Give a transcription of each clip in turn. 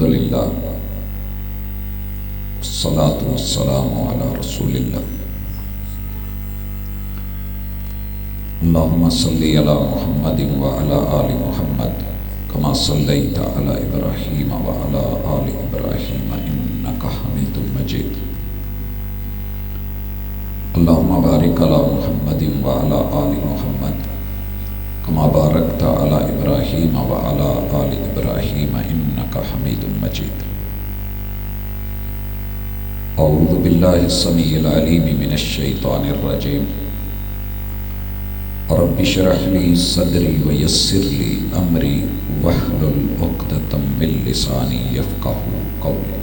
الحمدللہ والصلاة والسلام علی رسول اللہ اللہم صلی علی محمد وعلی آل محمد کما صلیت علی ابراہیم وعلی آل ابراہیم انکا حمید مجید اللہم بارک علی محمد وعلی آل محمد کما بارکت علی ابراہیم وعلی آل ابراہیم انکا حمید مجید اعوذ باللہ السمیع العلیم من الشیطان الرجیم رب اشرح لی صدری ویسر لی امری واحلل عقدۃ من لسانی یفقہوا قولی۔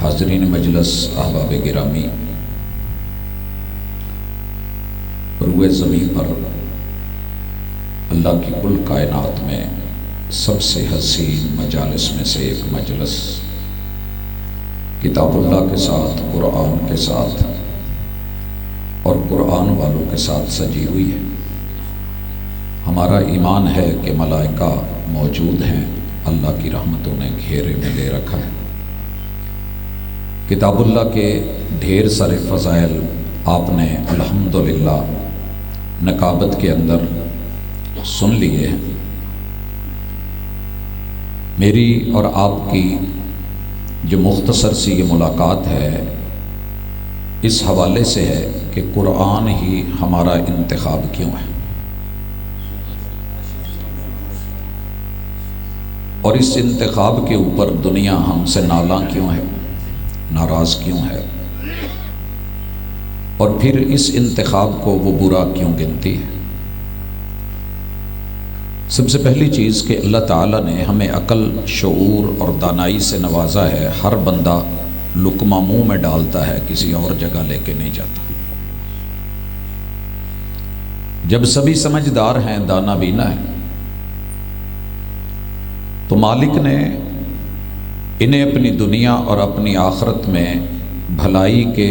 حاضرین مجلس، احباب گرامی، روئے زمین پر اللہ کی کل کائنات میں سب سے حسین مجالس میں سے ایک مجلس کتاب اللہ کے ساتھ، قرآن کے ساتھ اور قرآن والوں کے ساتھ سجی ہوئی ہے۔ ہمارا ایمان ہے کہ ملائکہ موجود ہیں، اللہ کی رحمتوں نے گھیرے میں لے رکھا ہے۔ کتاب اللہ کے ڈھیر سارے فضائل آپ نے الحمدللہ نقابت کے اندر سن لیے ہیں۔ میری اور آپ کی جو مختصر سی یہ ملاقات ہے اس حوالے سے ہے کہ قرآن ہی ہمارا انتخاب کیوں ہے، اور اس انتخاب کے اوپر دنیا ہم سے نالاں کیوں ہے، ناراض کیوں ہے، اور پھر اس انتخاب کو وہ برا کیوں گنتی ہے۔ سب سے پہلی چیز کہ اللہ تعالیٰ نے ہمیں عقل، شعور اور دانائی سے نوازا ہے۔ ہر بندہ لقمہ منہ میں ڈالتا ہے، کسی اور جگہ لے کے نہیں جاتا۔ جب سبھی سمجھدار ہیں، دانا بینا ہے، تو مالک نے انہیں اپنی دنیا اور اپنی آخرت میں بھلائی کے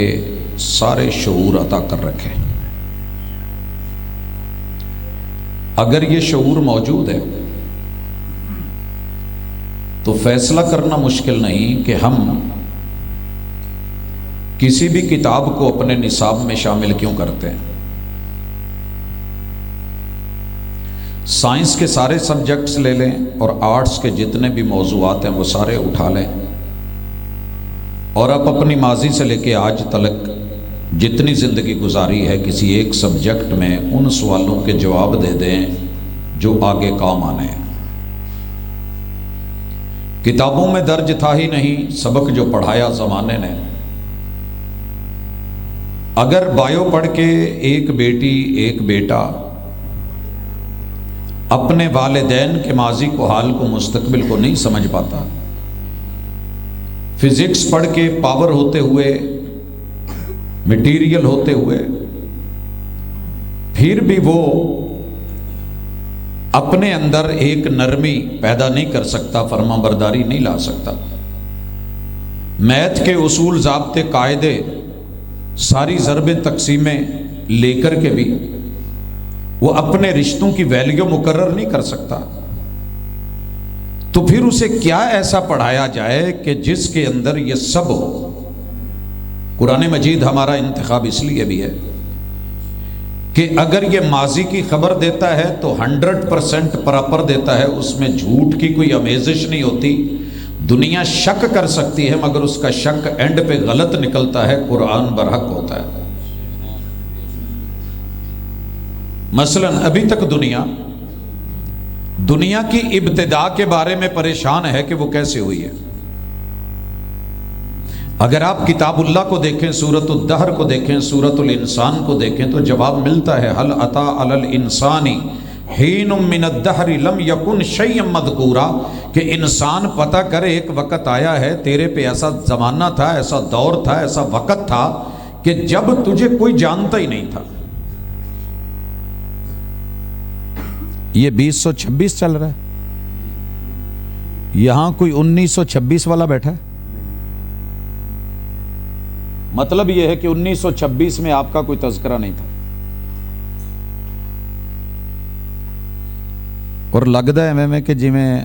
سارے شعور عطا کر رکھے۔ اگر یہ شعور موجود ہے تو فیصلہ کرنا مشکل نہیں کہ ہم کسی بھی کتاب کو اپنے نصاب میں شامل کیوں کرتے ہیں۔ سائنس کے سارے سبجیکٹس لے لیں اور آرٹس کے جتنے بھی موضوعات ہیں وہ سارے اٹھا لیں، اور آپ اپنی ماضی سے لے کے آج تلک جتنی زندگی گزاری ہے کسی ایک سبجیکٹ میں ان سوالوں کے جواب دے دیں جو آگے کام آنے ہیں۔ کتابوں میں درج تھا ہی نہیں، سبق جو پڑھایا زمانے نے۔ اگر بایو پڑھ کے ایک بیٹی ایک بیٹا اپنے والدین کے ماضی کو، حال کو، مستقبل کو نہیں سمجھ پاتا، فزکس پڑھ کے پاور ہوتے ہوئے، مٹیریل ہوتے ہوئے، پھر بھی وہ اپنے اندر ایک نرمی پیدا نہیں کر سکتا، فرما برداری نہیں لا سکتا، میتھ کے اصول، ضابطے، قاعدے، ساری ضربیں، تقسیمیں لے کر کے بھی وہ اپنے رشتوں کی ویلیو مقرر نہیں کر سکتا، تو پھر اسے کیا ایسا پڑھایا جائے کہ جس کے اندر یہ سب ہو۔ قرآن مجید ہمارا انتخاب اس لیے بھی ہے کہ اگر یہ ماضی کی خبر دیتا ہے تو 100% پراپر دیتا ہے، اس میں جھوٹ کی کوئی آمیزش نہیں ہوتی۔ دنیا شک کر سکتی ہے مگر اس کا شک اینڈ پہ غلط نکلتا ہے، قرآن برحق ہوتا ہے۔ مثلا ابھی تک دنیا کی ابتدا کے بارے میں پریشان ہے کہ وہ کیسے ہوئی ہے۔ اگر آپ کتاب اللہ کو دیکھیں، سورۃ الدہر کو دیکھیں، سورۃ الانسان کو دیکھیں تو جواب ملتا ہے، هل اتى علی الانسان حین من الدہر لم یکن شیئا مذکورا، کہ انسان پتہ کر ایک وقت آیا ہے تیرے پہ ایسا زمانہ تھا، ایسا دور تھا، ایسا وقت تھا کہ جب تجھے کوئی جانتا ہی نہیں تھا۔ یہ 2026 چل رہا ہے، یہاں کوئی 1926 والا بیٹھا ہے۔ مطلب یہ ہے کہ 1926 میں آپ کا کوئی تذکرہ نہیں تھا، اور لگتا ہے میں کہ جی میں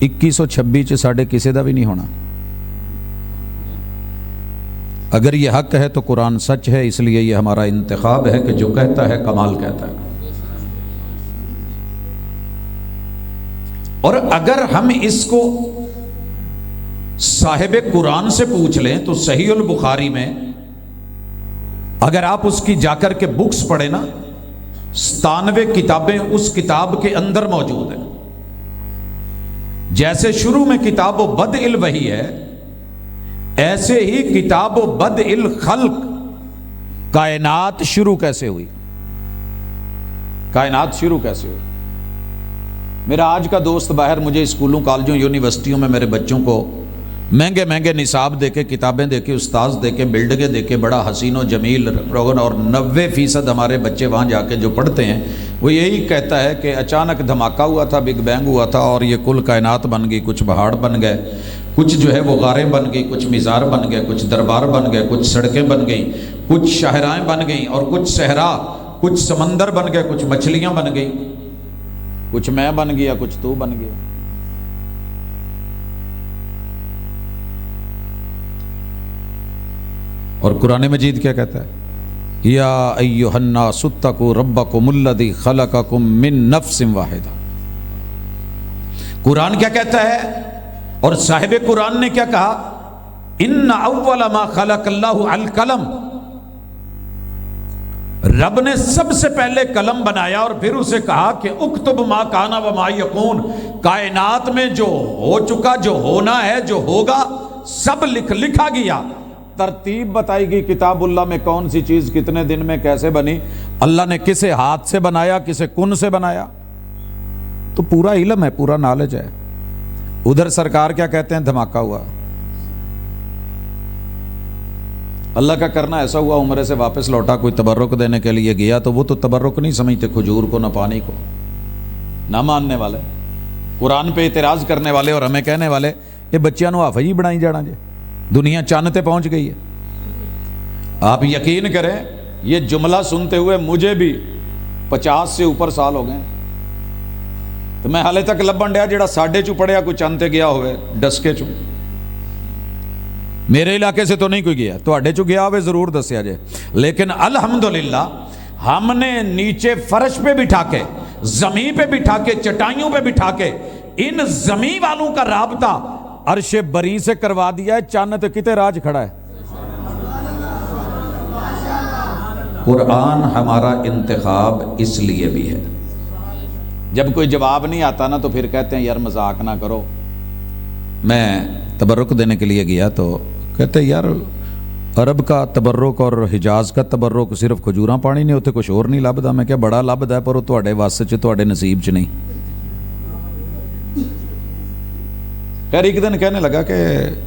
2126 ਚ ਸਾਡੇ ਕਿਸੇ ਦਾ ਵੀ ਨਹੀਂ ਹੋਣਾ। अगर ये हक है तो कुरान सच है, इसलिए ये हमारा इंतखाब है कि जो कहता है कमाल कहता है। और अगर हम इसको साहिब कुरान से पूछ लें तो सहीहुल बुखारी में अगर आप उसकी जाकर के बुक्स पढ़े ना, 97 किताबें उस किताब के अंदर मौजूद हैं। जैसे शुरू में किताब बदइल वही है, ऐसे ही किताब बदइल खल्क, कायनात शुरू कैसे हुई, कायनात शुरू कैसे हुई। मेरा आज का दोस्त बाहर मुझे स्कूलों कॉलेजों यूनिवर्सिटियों में मेरे बच्चों को महंगे महंगे निसाब देके, किताबें देके, उस्ताद देके, बिल्डिंगें देके, बड़ा हसीन व जमील रोगन, और 90% हमारे बच्चे वहाँ जाके जो पढ़ते हैं वो यही कहता है कि अचानक धमाका हुआ था, बिग बैंग हुआ था और ये कुल कायनात बन गई। कुछ पहाड़ बन गए, कुछ जो है वो गारें बन गई, कुछ मीज़ार बन गए, कुछ दरबार बन गए, कुछ सड़कें बन गई, कुछ शाहराएँ बन गई और कुछ सहरा, कुछ समंदर बन गए, कुछ मछलियाँ बन गई, कुछ मैं बन गया, कुछ तू बन गया। और कुरान मजीद क्या कहता है, या अय्युहन्नासु इत्तकू रब्बकुमुल्लज़ी खलक़कुम मिन नफ्सिन वाहिदा। कुरान क्या कहता है और साहिब कुरान ने क्या कहा, इन्ना अव्वल मा खलक़ल्लाहु अल कलम। रब ने सबसे पहले कलम बनाया और फिर उसे कहा कि उक्तुब मा काना व मा यकून। कायनात में जो हो चुका, जो होना है, जो होगा, सब लिखा गया। तरतीब बताई गई किताबुल्लाह में कौन सी चीज कितने दिन में कैसे बनी, अल्लाह ने किसे हाथ से बनाया, किसे कुन से बनाया। तो पूरा इल्म है, पूरा नॉलेज है। उधर सरकार क्या कहते हैं, धमाका हुआ। अल्लाह का करना ऐसा हुआ, उम्रे से वापस लौटा, कोई तबर्रुक देने के लिए गया तो वो तो तबर्रुक नहीं समझते खजूर को, ना पानी को, ना मानने वाले, कुरान पे इतराज करने वाले और हमें कहने वाले ये बच्चियां हाफ ही बनाई जाना जे, दुनिया चंद ते पहुंच गई है। आप यकीन करें, ये जुमला सुनते हुए मुझे भी 50 से ऊपर साल हो गए, तो मैं हाले तक लभन डया जेड़ा साढ़े चू पढ़िया कोई चंद ते गया होवे डसके चू। मेरे इलाके से तो नहीं कोई गया, तुहाडे चू गया होवे जरूर दसिया जे। लेकिन अल्हम्दुलिल्लाह हमने नीचे फर्श पे बिठा के, जमीन पे बिठा के, चटाइयों पे बिठा के इन जमीन वालों का राबता अर्शे बरी से करवा दिया है। चन्न तो किते राज खड़ा है। कुरान हमारा इंतखाब इसलिए भी है, जब कोई जवाब नहीं आता ना तो फिर कहते हैं यार मजाक ना करो। मैं तबर्रुक देने के लिए गया तो कहते यार अरब का तबर्रुक और हिजाज का तबर्रुक सिर्फ खजूरा पानी नहीं, उत्थे कुछ और नहीं लभदा। मैं क्या बड़ा लभदा है, पर वो तुहाडे वस च, तुहाडे नसीब च नहीं। फिर एक दिन कहने लगा कि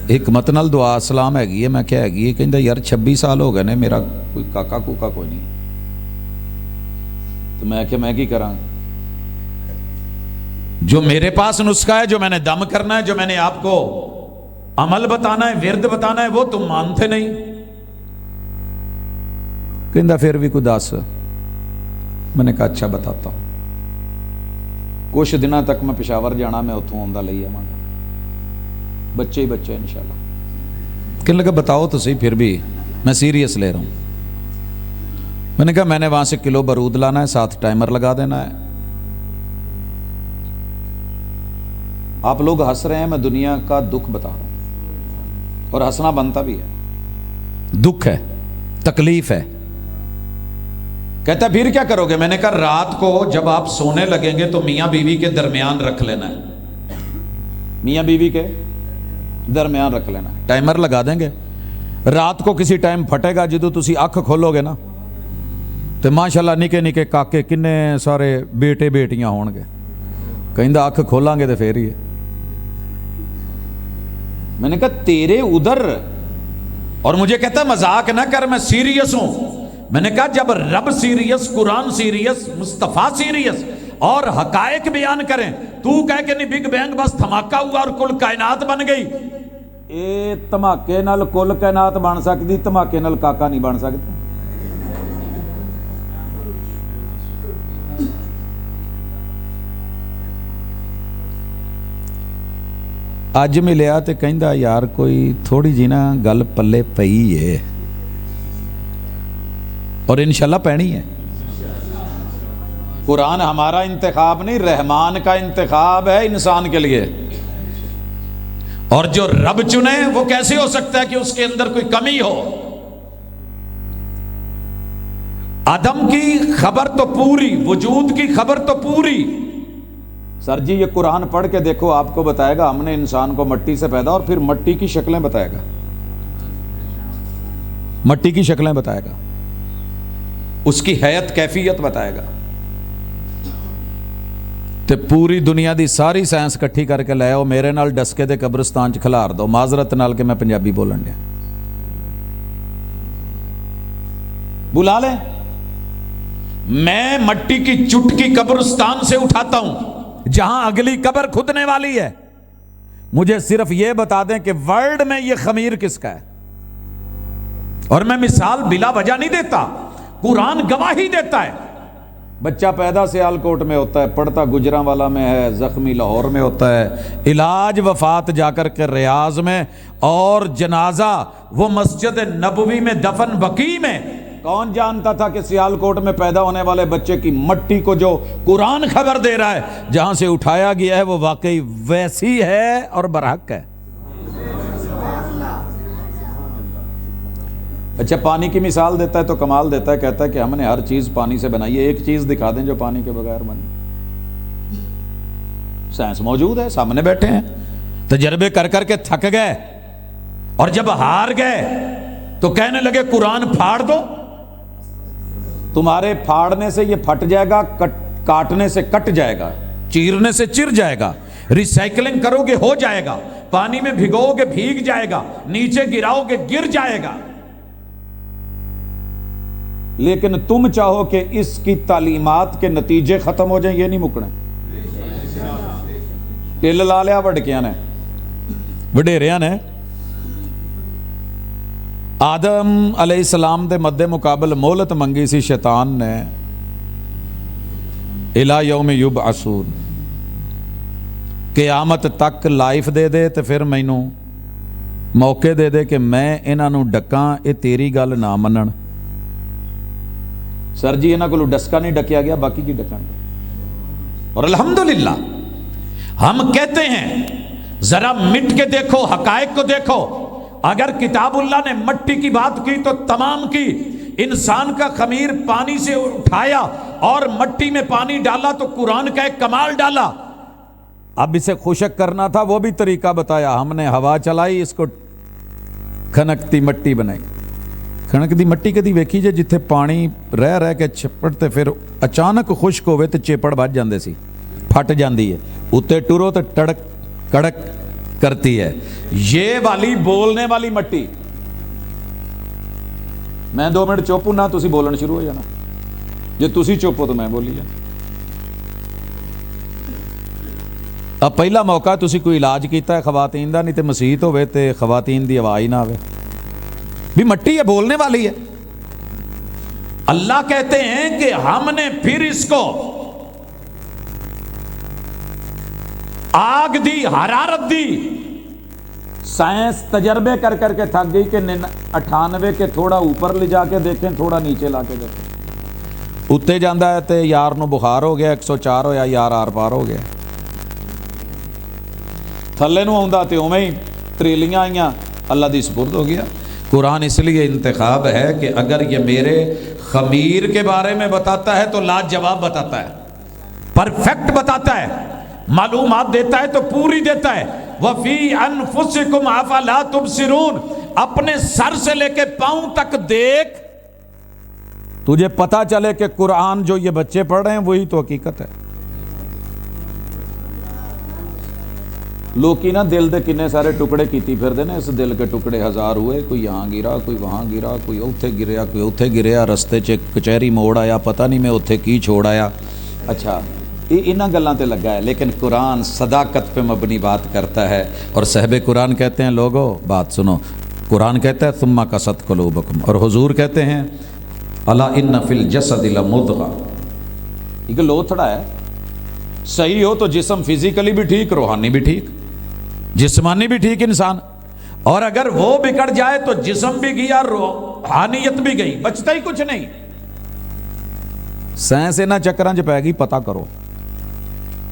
हिकमत नाल दुआ सलाम हैगी है। मैं क्या हैगी है, कहंदा यार 26 साल हो गए ने, मेरा कोई काका कूका कोई नहीं। तो मैं क्या, मैं की करा, जो मेरे पास नुस्खा है, जो मैंने दम करना है, जो मैंने आपको अमल बताना है, विरद बताना है, वो तुम मानते नहीं। कहंदा फिर भी कोई दस। मैंने कहा अच्छा बताता हूं। कुछ दिनों तक मैं पेशावर जाना, मैं उतों आंदा लई आवांगा, बच्चे ही बच्चे इंशाल्लाह। कहने लगा बताओ तो सही, फिर भी मैं सीरियस ले रहा हूं। मैंने कहा मैंने वहां से किलो बारूद लाना है, साथ टाइमर लगा देना है। आप लोग हंस रहे हैं, मैं दुनिया का दुख बता रहा हूं, और हंसना बनता भी है। दुख है, तकलीफ है। कहता फिर क्या करोगे? मैंने कहा रात को जब आप सोने लगेंगे तो मियां बीवी के दरमियान रख लेना है, मियां बीवी के दरमियान रख लेना है, टाइमर लगा देंगे। रात को किसी टाइम फटेगा, जो तुसी अख खोलोगे ना तो माशाल्लाह निके निके काके किन्ने सारे बेटे बेटियां होणगे। कहंदा अख खोलांगे तो फिर ही है। मैंने कहा तेरे उधर, और मुझे कहता मजाक ना कर, मैं सीरियस हूं। मैंने कहा जब रब serious, Quran serious, Mustafa serious और हकायक बयान करें, तू कह के नहीं बिग बैंग बस धमाका हुआ और कुल कायनात बन गई। ए धमाके नाल कुल कायनात बन सकती, धमाके नाल काका नहीं बन सकता। ਅੱਜ ਮਿਲਿਆ ਤੇ ਕਹਿੰਦਾ ਯਾਰ ਕੋਈ ਥੋੜੀ ਜੀ ਨਾ ਗੱਲ ਪੱਲੇ ਪਈ ਹੈ और इंशाल्लाह पैनी है। कुरान हमारा इंतखाब नहीं, रहमान का इंतखाब है इंसान के लिए। और जो रब चुने वो कैसे हो सकता है कि उसके अंदर कोई कमी हो। आदम की खबर तो पूरी, वजूद की खबर तो पूरी। सर जी ये कुरान पढ़ के देखो, आपको बताएगा हमने इंसान को मट्टी से पैदा, और फिर मट्टी की शक्लें बताएगा, मट्टी की शक्लें बताएगा, उसकी हैयत कैफियत बताएगा। ते पूरी दुनिया दी सारी साइंस इकट्ठी करके ले आओ, मेरे नाल डसके दे कब्रिस्तान च खिलार दो, माजरत नाल के मैं पंजाबी बोलन दिया, बुला ले। मैं मट्टी की चुटकी कब्रिस्तान से उठाता हूं जहां अगली कब्र खुदने वाली है। मुझे सिर्फ यह बता दें कि वर्ल्ड में यह खमीर किसका है। और मैं मिसाल बिला वजह नहीं देता, कुरान गवाही देता है। बच्चा पैदा सियालकोट में होता है, पढ़ता गुजरांवाला में है, जख्मी लाहौर में होता है, इलाज वफात जाकर के रियाज में, और जनाजा वो मस्जिद नबवी में दफन बकी में। कौन जानता था कि सियालकोट में पैदा होने वाले बच्चे की मट्टी को जो कुरान खबर दे रहा है जहां से उठाया गया है वो वाकई वैसी है और बरहक है। अच्छा पानी की मिसाल देता है तो कमाल देता है, कहता है कि हमने हर चीज पानी से बनाई है, एक चीज दिखा दें जो पानी के बगैर बनी। साइंस मौजूद है, सामने बैठे हैं, तजर्बे कर करके थक गए और जब हार गए तो कहने लगे कुरान फाड़ दो। तुम्हारे फाड़ने से ये फट जाएगा, काटने से कट जाएगा, चीरने से चिर जाएगा, रिसाइकलिंग करोगे हो जाएगा, पानी में भिगोगे भीग जाएगा, नीचे गिराओगे गिर जाएगा। लेकिन तुम चाहो कि इसकी तालीमात के नतीजे खत्म हो जाएं, ये नहीं मुकने। टिल ला लिया वड़किया ने, वडेरिया ने। आदम अलैहिस्सलाम दे मद्दे मुकाबल मोहलत मंगी सी शैतान ने, इला यौम युबअसून, क़यामत तक लाइफ दे दे ते फिर मैनू मौके दे दे कि मैं इन्हां नूं डकां, ये तेरी गल ना मनण। सर जी इन्हां कोलों डसका नहीं डकिया गया, बाकी की डकांगे। और अल्हम्दुलिल्लाह हम कहते हैं जरा मिट के देखो, हकायक को देखो। अगर किताबुल्लाह ने मट्टी की बात की तो तमाम की, इंसान का खमीर पानी से उठाया और मट्टी में पानी डाला तो कुरान का एक कमाल डाला। अब इसे खुशक करना था वो भी तरीका बताया, हमने हवा चलाई, इसको खनकती मट्टी बनाई। खनकती मट्टी कदी वेखी जे जिथे पानी रह रह के छप्पड़ ते फिर अचानक खुश्क होवे ते चेपड़ बज जांदे सी, फट जाती है, उत्ते टुरो तो टड़क कड़क करती है। ये वाली बोलने वाली मट्टी, मैं 2 मिनट चुप हूं ना, तुसी बोलना शुरू हो जाना, जे तुसी चुप हो तो मैं बोली जाना। अब पहला मौका तुसी कोई इलाज किया है खवातीन का, नहीं तो मसीत होवे ते खवातीन की आवाज़ ना आवे, भी मट्टी है बोलने वाली है। अल्लाह कहते हैं कि हमने फिर इसको आग दी, हरारत दी। साइंस तजर्बे कर करके थक गई कि 98 के थोड़ा ऊपर ले जाके देखें, थोड़ा नीचे लाके देखें, उत्ते जाता है तो यार नूं बुखार हो गया, 104 होया, यार आर पार हो गया। थल्ले नूं आउंदा ते उवें ही त्रेलियां आईयां, अल्लाह दी सुपुर्द हो गया। कुरान इसलिए इंतखाब है कि अगर ये मेरे खमीर के बारे में बताता है तो लाजवाब बताता है, परफेक्ट बताता है, मालूमात देता है तो पूरी देता है। वफी अनफुसिकुम अफला तुबसिरून, अपने सर से लेके पांव तक देख, तुझे पता चले कि कुरान जो ये बच्चे पढ़ रहे हैं वही तो हकीकत है। लोग ना दिल के किन्ने सारे टुकड़े कीती फिरदे ने, इस दिल के टुकड़े 1000 हुए, कोई यहाँ गिरा, कोई वहाँ गिरा, कोई उत्थे गिरया, कोई उत्थे गिरया, रस्ते च कचहरी मोड़ आया, पता नहीं मैं उत्थे की छोड़ आया। अच्छा ये इन्हां गल्लां ते लगा है, लेकिन कुरान सदाकत पे मबनी बात करता है। और साहिब कुरान कहते हैं लोगो बात सुनो, कुरान कहता है सुम्मा कसत कुलूबकुम, और हुजूर कहते हैं अला इन्ना फिल जसद लमुद्गा, ये लोथड़ा है। सही हो तो जिस्म फिजिकली भी ठीक, रूहानी भी ठीक। जिस्मानी भी ठीक इंसान, और अगर वो बिगड़ जाए तो जिस्म भी गया, रूहानियत भी गई, बचता ही कुछ नहीं। साइंस इन्हां चक्करां 'च पै गई, पता करो,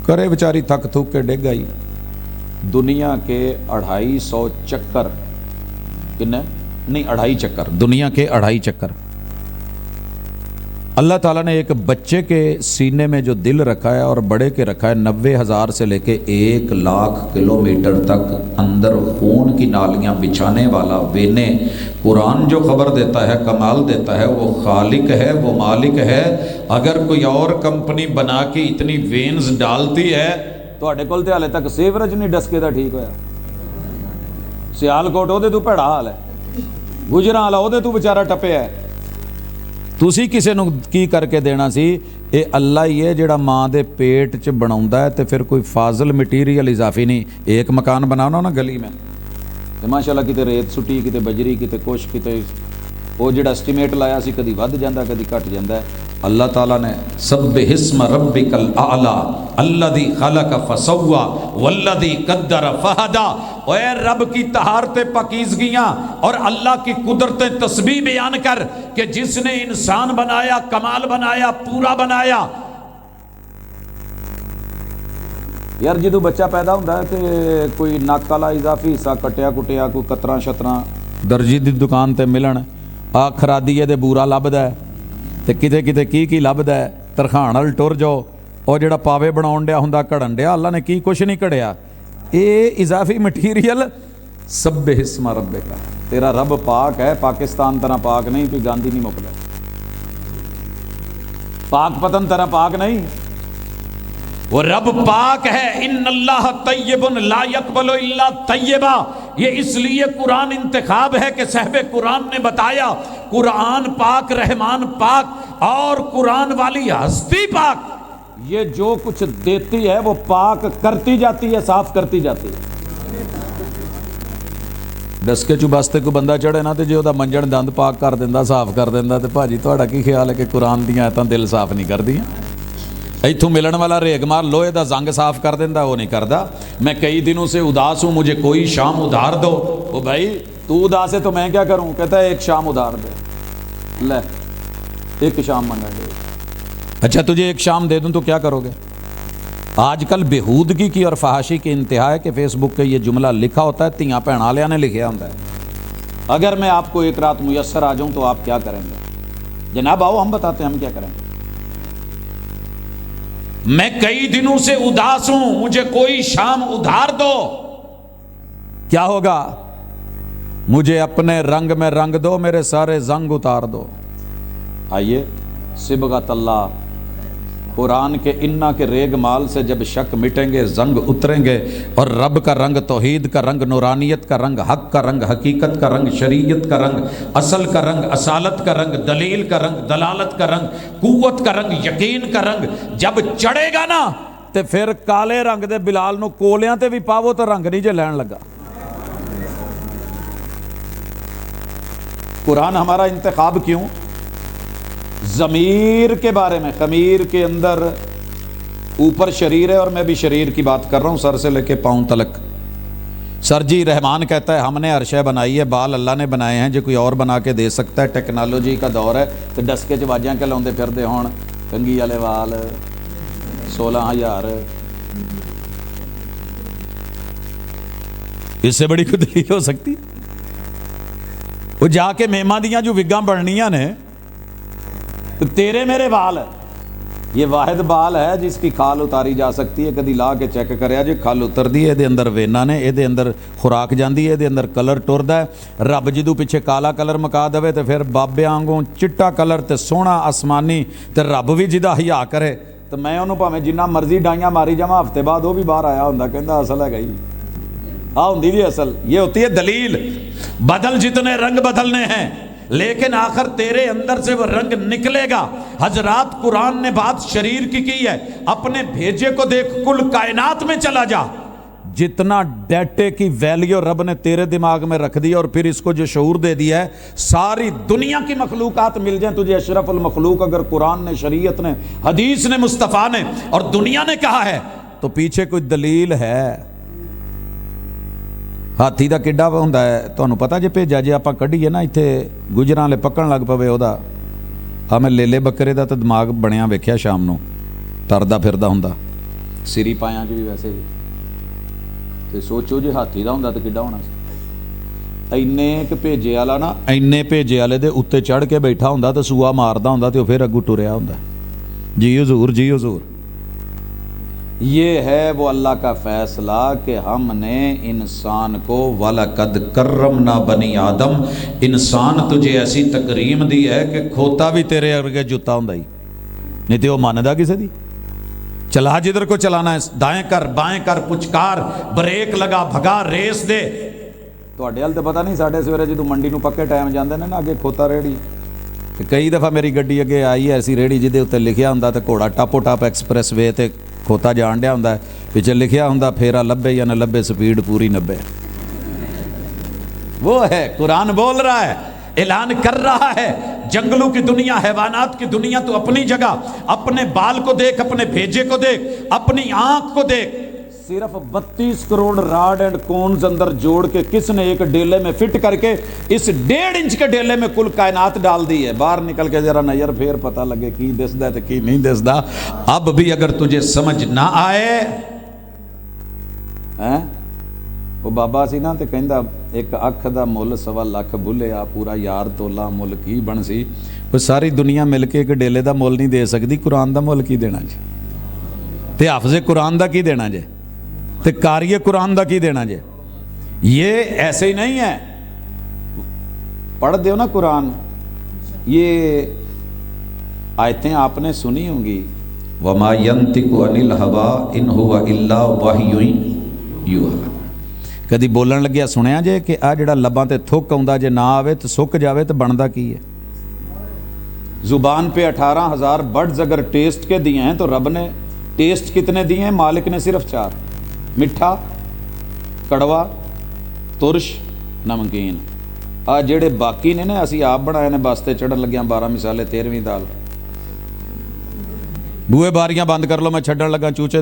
करे बेचारी थक थुक के डिग गई। दुनिया के 250 चक्कर, कितने नहीं 2.5 चक्कर, दुनिया के 2.5 चक्कर अल्लाह ताला ने एक बच्चे के सीने में जो दिल रखा है और बड़े के रखा है, 90,000 से लेके 1,00,000 किलोमीटर तक अंदर खून की नालियां बिछाने वाला वेने, कुरान जो खबर देता है, कमाल देता है, वो खालिक है, वो मालिक है। अगर कोई और कंपनी बना के इतनी वेन्स डालती है, तुहाडे कोल ते हाले तक सीवरेज नहीं डसके दा ठीक होया। सियालकोट ओहदे तू भैड़ा हाल है, गुजरांवाला ओहदे तू बेचारा टप्पिया है। ਤੁਸੀਂ ਕਿਸੇ ਨੂੰ ਕੀ ਕਰਕੇ ਦੇਣਾ ਸੀ? ਇਹ ਅੱਲਾ ਹੀ ਹੈ ਜਿਹੜਾ ਮਾਂ ਦੇ ਪੇਟ 'ਚ ਬਣਾਉਂਦਾ ਹੈ, ਤੇ ਫਿਰ ਕੋਈ ਫਾਜ਼ਲ ਮਟੀਰੀਅਲ ਇਜ਼ਾਫੀ ਨਹੀਂ। ਇੱਕ ਮਕਾਨ ਬਣਾਉਣਾ ਨਾ ਗਲੀ में, ਤੇ ਮਾਸ਼ਾਅੱਲਾ ਕਿਤੇ ਰੇਤ ਸੁੱਟੀ, ਕਿਤੇ ਬਜਰੀ, ਕਿਤੇ ਕੁਛ, ਕਿਤੇ ਉਹ ਜਿਹੜਾ ਐਸਟੀਮੇਟ ਲਾਇਆ ਸੀ ਕਦੀ ਵੱਧ ਜਾਂਦਾ ਕਦੀ ਘਟ ਜਾਂਦਾ। अल्लाह ताला ने सब्बिहिस्म रब्बिकल आला अल्लज़ी खलक़ फसव्वा वल्लज़ी क़द्दर फहदा। ओए रब की तहारतें पाकीज़गियाँ और अल्लाह की कुदरतें तस्बीह बयान कर कि जिसने इंसान बनाया, कमाल बनाया, पूरा बनाया। यार जो बच्चा पैदा होता है तो कोई नक वाला इजाफी हिस्सा कटिया कुटिया, कोई कतरा शतरा दर्जी की दुकान ते मिलन, आ खरादी दे बूरा लभदा है, ਤੇ ਕਿਤੇ ਕਿਤੇ ਕੀ ਲੱਭਦਾ ਹੈ, ਤਰਖਾਣ ਵਾਲ ਟੁਰ ਜਾਓ, ਉਹ ਜਿਹੜਾ ਪਾਵੇ ਬਣਾਉਣ ਡਿਆ ਹੁੰਦਾ ਘੜਨ ਡਿਆ, ਅੱਲਾ ਨੇ ਕੀ ਕੁਛ ਨਹੀਂ ਘੜਿਆ। ਇਹ ਇਜ਼ਾਫੀ ਮਟੀਰੀਅਲ ਸੱਬਿਹਿਸਮ ਰੱਬਿਕਾ, ਤੇਰਾ ਰੱਬ ਪਾਕ ਹੈ, ਪਾਕਿਸਤਾਨ ਤਰ੍ਹਾਂ ਪਾਕ ਨਹੀਂ, ਕੋਈ ਗਾਂਧੀ ਨਹੀਂ ਮੁੱਕਦਾ, पाक पतन तरह पाक नहीं, वो रब पाक है। इन्नल्लाह तय्यबुन ला यक़बलु इल्ला तय्यबा। ये इसलिए कुरान इंतखाब है कि साहिब कुरान ने बताया कुरान पाक, रहमान पाक और कुरान वाली हस्ती पाक, ये जो कुछ देती है वो पाक करती जाती है, साफ करती जाती है। डसके चुबस्ते को बंदा चढ़े ना तो जो ਉਹਦਾ ਮੰਜਣ ਦੰਦ ਪਾਕ ਕਰ ਦਿੰਦਾ, ਸਾਫ਼ ਕਰ ਦਿੰਦਾ, ਤੇ ਭਾਜੀ ਤੁਹਾਡਾ ਕੀ ਖਿਆਲ ਹੈ ਕਿ ਕੁਰਾਨ ਦੀਆਂ ਆਇਤਾਂ ਦਿਲ ਸਾਫ਼ ਨਹੀਂ ਕਰਦੀਆਂ? ਇੱਥੋਂ ਮਿਲਣ ਵਾਲਾ ਰੇਗਮਾਰ ਲੋਹੇ ਦਾ ਜ਼ੰਗ ਸਾਫ਼ ਕਰ ਦਿੰਦਾ, ਉਹ ਨਹੀਂ ਕਰਦਾ। मैं कई दिनों से उदास हूँ, मुझे कोई शाम उधार दो। वो भाई तू उदास है तो मैं क्या करूँ? कहता है एक शाम उधार दे। ले एक शाम मंगा दे। अच्छा तुझे एक शाम दे दूँ तो क्या करोगे? आजकल बेहूदगी की और फहाशी की इंतहा है कि फेसबुक पे ये जुमला लिखा होता है, तियां भैन वालियां ने लिखा होता है, अगर मैं आपको एक रात मुयस्सर आ जाऊं तो आप क्या करेंगे? जनाब आओ हम बताते हैं हम क्या करेंगे। मैं कई दिनों से उदास हूं, मुझे कोई शाम उधार दो। क्या होगा? मुझे अपने रंग में रंग दो, मेरे सारे जंग उतार दो। आइए सिबगत अल्लाह कुरान के इन्ना के रेग माल से जब शक मिटेंगे, जंग उतरेंगे, और रब का रंग, तौहीद का रंग, नूरानियत का रंग, हक का रंग, हकीकत का रंग, शरीयत का रंग, असल का रंग, असालत का रंग, दलील का रंग, दलालत का रंग, कुव्वत का रंग, यकीन का रंग जब चढ़ेगा ना, तो फिर काले रंग दे बिलाल नूं कोलियां ते भी पावो तो रंग नहीं जे लैण लगा। कुरान हमारा इंतखाब क्यों? ज़मीर के बारे में। ख़मीर के अंदर ऊपर शरीर है, और मैं भी शरीर की बात कर रहा हूँ, सर से लेके पाँव तलक। सर जी रहमान कहता है हमने अरशे बनाई है, बाल अल्लाह ने बनाए हैं, जो कोई और बना के दे सकता है। टेक्नोलॉजी का दौर है तो डसके च वाजां के लाउंदे फिरदे होण, कंघी वाले वाल 16,000। इससे बड़ी कोई दलील हो सकती? वो जाके मेमा दियां जो विगां बननियां ने, तो तेरे मेरे बाल, ये वाहिद बाल है जिसकी खाल उतारी जा सकती है। कभी ला के चेक करिया जी, खाल उतरदी है, ਇਹਦੇ ਅੰਦਰ ਵੇਨਾਂ ਨੇ, ਇਹਦੇ ਅੰਦਰ खुराक ਜਾਂਦੀ ਹੈ, ਇਹਦੇ ਅੰਦਰ ਕਲਰ ਟੁਰਦਾ ਹੈ। ਰੱਬ ਜਦੋਂ ਪਿੱਛੇ ਕਾਲਾ ਕਲਰ ਮਕਾ ਦੇਵੇ ਤੇ ਫਿਰ ਬਾਬਿਆਂ ਵਾਂਗੂ ਚਿੱਟਾ ਕਲਰ ਤੇ ਸੋਹਣਾ ਅਸਮਾਨੀ, ਤੇ ਰੱਬ ਵੀ ਜਿਹਦਾ ਹਿਆ ਕਰੇ ਤੇ ਮੈਂ ਉਹਨੂੰ ਭਾਵੇਂ ਜਿੰਨਾ ਮਰਜ਼ੀ ਡਾਈਆਂ ਮਾਰੀ ਜਾਵਾਂ, ਹਫਤੇ ਬਾਅਦ ਉਹ ਵੀ ਬਾਹਰ ਆਇਆ ਹੁੰਦਾ, ਕਹਿੰਦਾ ਅਸਲ ਹੈਗਾ ਹੀ ਆ ਹੁੰਦੀ ਜੀ ਅਸਲ। ये होती है दलील। बदल जितने रंग बदलने हैं, लेकिन आखिर तेरे अंदर से वो रंग निकलेगा। हजरात कुरान ने बात शरीर की है, अपने भेजे को देख, कुल कायनात में चला जा, जितना डेटे की वैल्यू रब ने तेरे दिमाग में रख दी और फिर इसको जो शऊर दे दिया है, सारी दुनिया की मखलूकात मिल जाए तुझे अशरफुल मखलूक, अगर कुरान ने, शरीयत ने, हदीस ने, मुस्तफ़ा ने और दुनिया ने कहा है तो पीछे कोई दलील है। ਹਾਥੀ ਦਾ ਕਿੱਡਾ ਹੁੰਦਾ ਹੈ ਤੁਹਾਨੂੰ ਪਤਾ ਜੇ ਭੇਜਾ ਜੇ ਆਪਾਂ ਕੱਢੀਏ ਨਾ ਇੱਥੇ ਗੁਜਰਾਂ ਵਾਲੇ ਪੱਕਣ ਲੱਗ ਪਵੇ ਉਹਦਾ। ਆ ਮੈਂ ਲੇਲੇ ਬੱਕਰੇ ਦਾ ਤਾਂ ਦਿਮਾਗ ਬਣਿਆ ਵੇਖਿਆ ਸ਼ਾਮ ਨੂੰ ਤਰਦਾ ਫਿਰਦਾ ਹੁੰਦਾ ਸਿਰੀ ਪਾਇਆਂ 'ਚ ਵੀ ਵੈਸੇ ਵੀ, ਤੇ ਸੋਚੋ ਜੇ ਹਾਥੀ ਦਾ ਹੁੰਦਾ ਤਾਂ ਕਿੱਡਾ ਹੋਣਾ ਸੀ। ਇੰਨੇ ਕੁ ਭੇਜੇ ਵਾਲਾ ਨਾ, ਇੰਨੇ ਭੇਜੇ ਵਾਲੇ ਦੇ ਉੱਤੇ ਚੜ੍ਹ ਕੇ ਬੈਠਾ ਹੁੰਦਾ ਤੇ ਸੂਆ ਮਾਰਦਾ ਹੁੰਦਾ ਤੇ ਉਹ ਫਿਰ ਅੱਗੂ ਟੁਰਿਆ ਹੁੰਦਾ। ਜੀ ਹਜ਼ੂਰ ਜੀ ਹਜ਼ੂਰ। یہ ہے وہ اللہ کا فیصلہ کہ ہم نے انسان کو وَلَقَدْ كَرَّمْنَا بَنِي آدم، انسان تجھے ایسی تکریم دی ہے کہ کھوتا بھی تیرے ارگے جوتا ہوں ہی نہیں تے وہ ماندا کسے دی۔ چلا جدھر کو چلانا ہے، دائیں کر بائیں کر پچکار بریک لگا بھگا ریس دے۔ تواڈے ہل تے پتہ نہیں ساڈے سویرے جدوں منڈی نو پکے ٹائم جاندے نے نا اگے کھوتا ریڑی، کئی دفعہ میری گڈی اگے آئی ہے ایسی ریڑی جہدے اتنے لکھیا ہوندا تے گھوڑا ٹاپو ٹاپ ایکسپریس وے تے کھوتا جان ڈیا ہوندا ہے، پیچھے لکھیا ہوندا پھیرا 90 یا نہ 90 سپیڈ پوری 90۔ وہ ہے قرآن بول رہا ہے، اعلان کر رہا ہے۔ جنگلوں کی دنیا، حیوانات کی دنیا تو اپنی جگہ، اپنے بال کو دیکھ، اپنے بھیجے کو دیکھ، اپنی آنکھ کو دیکھ۔ صرف 32 کروڑ راڈ اینڈ کونز اندر جوڑ کے کس نے ایک ڈیلے میں فٹ کر کے اس 1.5 انچ کے ڈیلے میں کل کائنات ڈال دی ہے۔ باہر نکل کے ذرا نظر پھیر پتہ لگے کی دسدا ہے کی نہیں دسدا۔ اب بھی اگر تجھے سمجھ نہ آئے، وہ بابا سی نا تے کہندا ایک اکھ دا مل 1.25 لاکھ بھلیا پورا یار تولا مل کی بن سی۔ وہ ساری دنیا مل کے ایک ڈیلے دا مول نہیں دے سکتی، قرآن دا مول کی دینا جی؟ تے حافظ قرآن دا کی دینا جی؟ تے قاری قرآن دا کی دینا جے؟ یہ ایسے ہی نہیں ہے۔ پڑھ دیو نا قرآن، یہ آیتیں آپ نے سنی ہوں گی، وَمَا يَنْتِقُ عَنِ الْهَوَىٰ إِنْ هُوَ إِلَّا وَحْيٌ يُوحَىٰ۔ کدی بولن لگیا سنیا جے کہ آ جڑا لباں تے تھک آوندا جے نہ آوے تے سک جاوے تے بندا کی ہے؟ زبان پہ 18,000 بڈز اگر ٹیسٹ کے دیے ہیں تو رب نے ٹیسٹ کتنے دیے ہیں؟ مالک نے صرف 4، میٹھا، کڑوا، ترش، نمکین۔ آ جڑے باقی نے نا اسی آپ بنائے نے باستے چڑھن لگیاں 12 مثالے 13ویں دال۔ بوئے باریاں بند کر لو، میں چھڈن لگا چوچے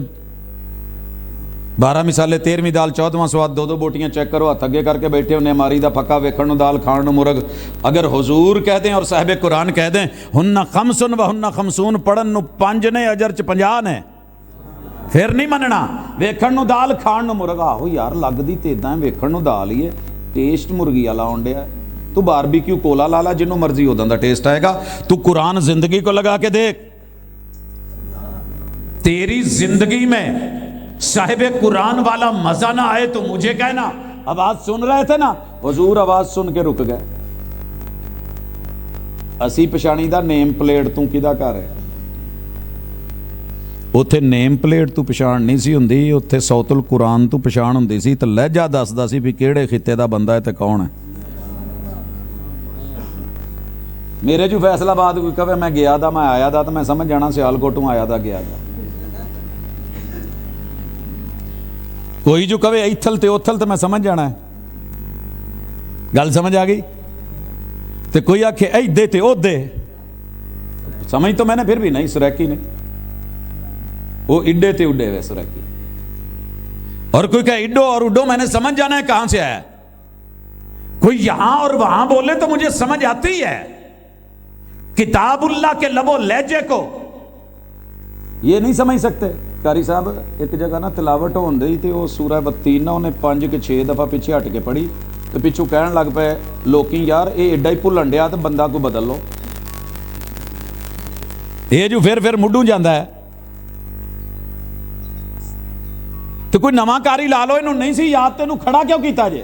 12 مثالے 13ویں دال 14واں سواد 2 بوٹیاں چیک کرو، ہاتھ اگے کر کے بیٹھے ہونے ماری دا پھکا ویکھن نو دال کھان نو مرغ۔ اگر حضور کہہ دیں اور صاحب قرآن کہہ دیں ہن خمسن و ہن خمسون پڑھن نو 5 نے اجر چ 50 نے، پھر نہیں مننا۔ ویکھن نو دال کھان نو مرغ، آہو یار لگدی تے اداں ویکھن نو دال ہی ہے، ٹیسٹ مرغی والا آن ڈیا۔ تو باربیکیو کولا لالا جنوں مرضی اوداں دا ٹیسٹ آئے گا۔ تو قرآن زندگی کو لگا کے دیکھ، تیری زندگی میں صاحب قرآن والا مزہ نہ آئے تو مجھے کہنا۔ آواز سن رہے تھے نا، حضور آواز سن کے رک گئے۔ اسی پچھانی دا نیم پلیٹ تو کدا گھر ہے؟ اتنے نیم پلیٹ تو پچھان نہیں سی ہوندی، اتنے صوت القرآن تو پچھان ہوندی سی، تو لہجہ دسدا سی بھی کیڑے خطے دا بندہ ہے تے کون ہے۔ میرے جو فیصلہ باد کوئی کہے میں گیا دا میں آیا دا تو میں سمجھ جانا سیالکوٹوں آیا دا گیا دا۔ کوئی جو کہے ایتھل تے اوتھل تو میں سمجھ جانا ہے، گل سمجھ آ گئی؟ تے کوئی آکھے ایدے تے اودے، سمجھ تو میں نے پھر بھی نہیں، سریکی نہیں، وہ اڈے تے اڈے وے سریکی۔ اور کوئی کہے اڈو اور اڈو، میں نے سمجھ جانا ہے کہاں سے آیا ہے۔ کوئی یہاں اور وہاں بولے تو مجھے سمجھ آتی ہے۔ کتاب اللہ کے لب و لہجے کو یہ نہیں سمجھ سکتے۔ قاری صاحب ایک جگہ نا تلاوت ہون دی تے وہ سورہ بتین نا انہیں 5 کہ 6 دفعہ پیچھے ہٹ کے پڑھی تو پچھو کہن لگ پے لوکی یار اے ایڈا ہی بھلن ڈیا تو بندہ کو بدل لو۔ یہ جو پھر مڈوں جاندہ ہے تو کوئی نواں کاری لا لو، انہوں نہیں سی یاد تے انہوں کھڑا کیوں کیتا جے؟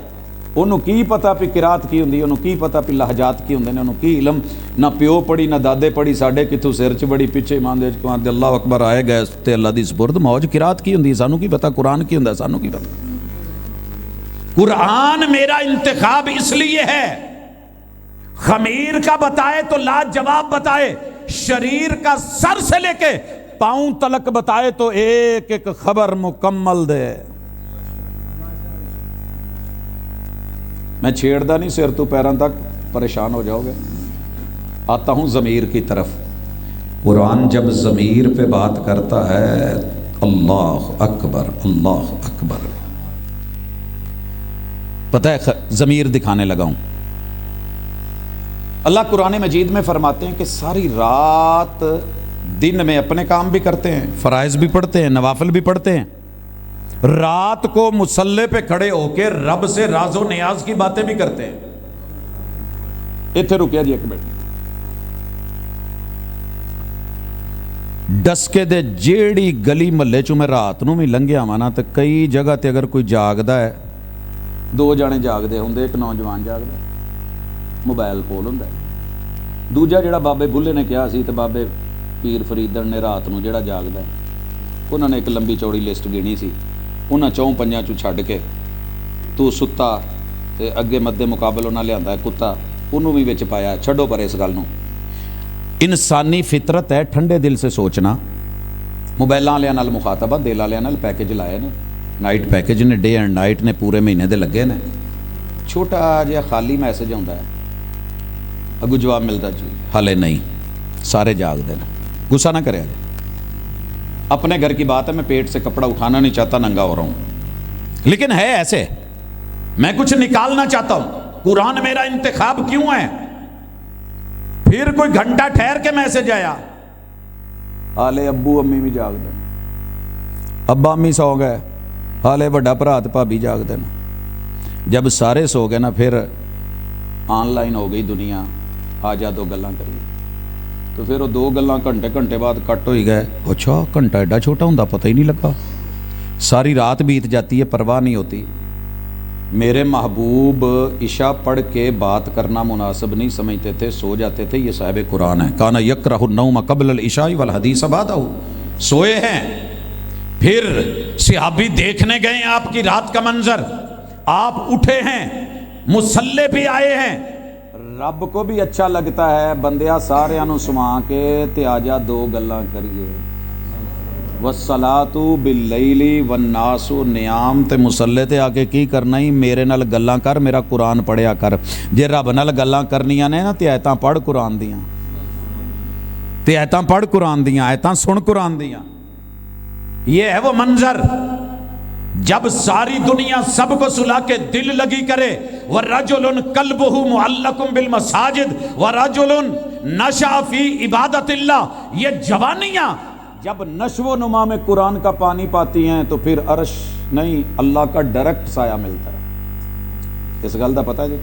انہوں کی پتا پی قرات کی ہوندی، انہوں کی پتا پی لہجات کی ہوندے نے، انہوں کی علم نہ پیو پڑھی نہ دادے پڑھی، ساڈے کتھوں سر چ بڑی پیچھے ایمان دے کو اللہ اکبر آئے گئے تے اللہ دی سپرد موج قرات کی ہوندی، سانو کی پتا قرآن کی ہوندا، سانو کی پتا۔ قرآن میرا انتخاب اس لیے ہے، خمیر کا بتائے تو لاجواب بتائے، شریر کا سر سے لے کے پاؤں تلک بتائے تو ایک ایک خبر مکمل دے۔ میں چھیڑتا نہیں سر تو پیروں تک، پریشان ہو جاؤ گے۔ آتا ہوں ضمیر کی طرف۔ قرآن جب ضمیر پہ بات کرتا ہے، اللہ اکبر اللہ اکبر، پتہ ہے ضمیر دکھانے لگا ہوں. اللہ قرآن مجید میں فرماتے ہیں کہ ساری رات دن میں اپنے کام بھی کرتے ہیں، فرائض بھی پڑھتے ہیں، نوافل بھی پڑھتے ہیں، رات کو مصلی پہ کھڑے ہو کے رب سے راز و نیاز کی باتیں بھی کرتے ہیں. اتنے رکیا جی ایک منٹ. ڈسکے دے جیڑی گلی محلے چوں میں رات نو بھی لنگیا وا تو کئی جگہ تے اگر کوئی جاگدا ہے، دو جانے جاگدے ہوندے، ایک نوجوان جاگدا موبائل کول ہوندا ہے، دوجا جڑا بابے بلھے نے کہا سی تے بابے پیر فریدن نے رات نو جڑا جاگدا ہے، انہوں نے ایک لمبی چوڑی لسٹ گنی سی، انہاں چوں پنجاں چوں چھڈ کے تو ستا تے اگے مدے مقابل انہاں لیا ہے کتا، انہوں بھی وچ پایا. چھڈو پر اس گل نو. انسانی فطرت ہے ٹھنڈے دل سے سوچنا. موبائل والے نال مخاطبہ، دل والے نال پیکج لائے نے، نائٹ پیکج نے، ڈے اینڈ نائٹ نے، پورے مہینے دے لگے نے. چھوٹا جہا خالی میسج آتا ہے، اگو جواب ملتا جی حالے نہیں، سارے جاگ دے. غصہ نہ کرے جی، اپنے گھر کی بات ہے، میں پیٹ سے کپڑا اٹھانا نہیں چاہتا، ننگا ہو رہا ہوں، لیکن ہے ایسے، میں کچھ نکالنا چاہتا ہوں. قرآن میرا انتخاب کیوں ہے؟ پھر کوئی گھنٹہ ٹھہر کے میسج آیا، حالے ابو امی بھی جاگ دے، ابا امی سو گئے، حالے بڑا بھرا تے بھابی جاگ دے. جب سارے سو گئے نا، پھر آن لائن ہو گئی دنیا، آ جا دو گلاں کریے. تو پھر وہ دو گلاں گھنٹے بعد کٹ ہوئی گئے. اچھا گھنٹہ ایڈا چھوٹا ہوں پتہ ہی نہیں لگا. ساری رات بیت جاتی ہے، پرواہ نہیں ہوتی. میرے محبوب عشاء پڑھ کے بات کرنا مناسب نہیں سمجھتے تھے، سو جاتے تھے. یہ صاحب قرآن ہے. کانا یکرہ النوم قبل العشاء والحدیث بعدہ. سوئے ہیں، پھر صحابی دیکھنے گئے آپ کی رات کا منظر، آپ اٹھے ہیں، مصلی پہ آئے ہیں. رب کو بھی اچھا لگتا ہے بندیا سارے انو سما کے تے آجا دو گلاں کریے. والصلاۃ باللیل والناس نیام. تے مصلی تے آ کے کی کرنا ہی؟ میرے نال گلاں کر، میرا قرآن پڑھیا کر. جے رب نال گلاں کرنیاں نے نا تے آیتاں پڑھ قرآن دیاں، تے آیتاں پڑھ قرآن دیاں، آیتاں سن قرآن دیاں. یہ ہے وہ منظر جب ساری دنیا سب کو سلا کے دل لگی کرے. وَرَجُلٌ قَلْبُهُ مُعَلَّقٌ بِالْمَسَاجِدِ وَرَجُلٌ نَشَأَ فِي عِبَادَةِ اللَّهِ. یہ جوانیاں جب نشو و نما میں قرآن کا پانی پاتی ہیں تو پھر عرش نہیں، اللہ کا ڈائریکٹ سایہ ملتا ہے. اس گل دا پتہ ہے جی؟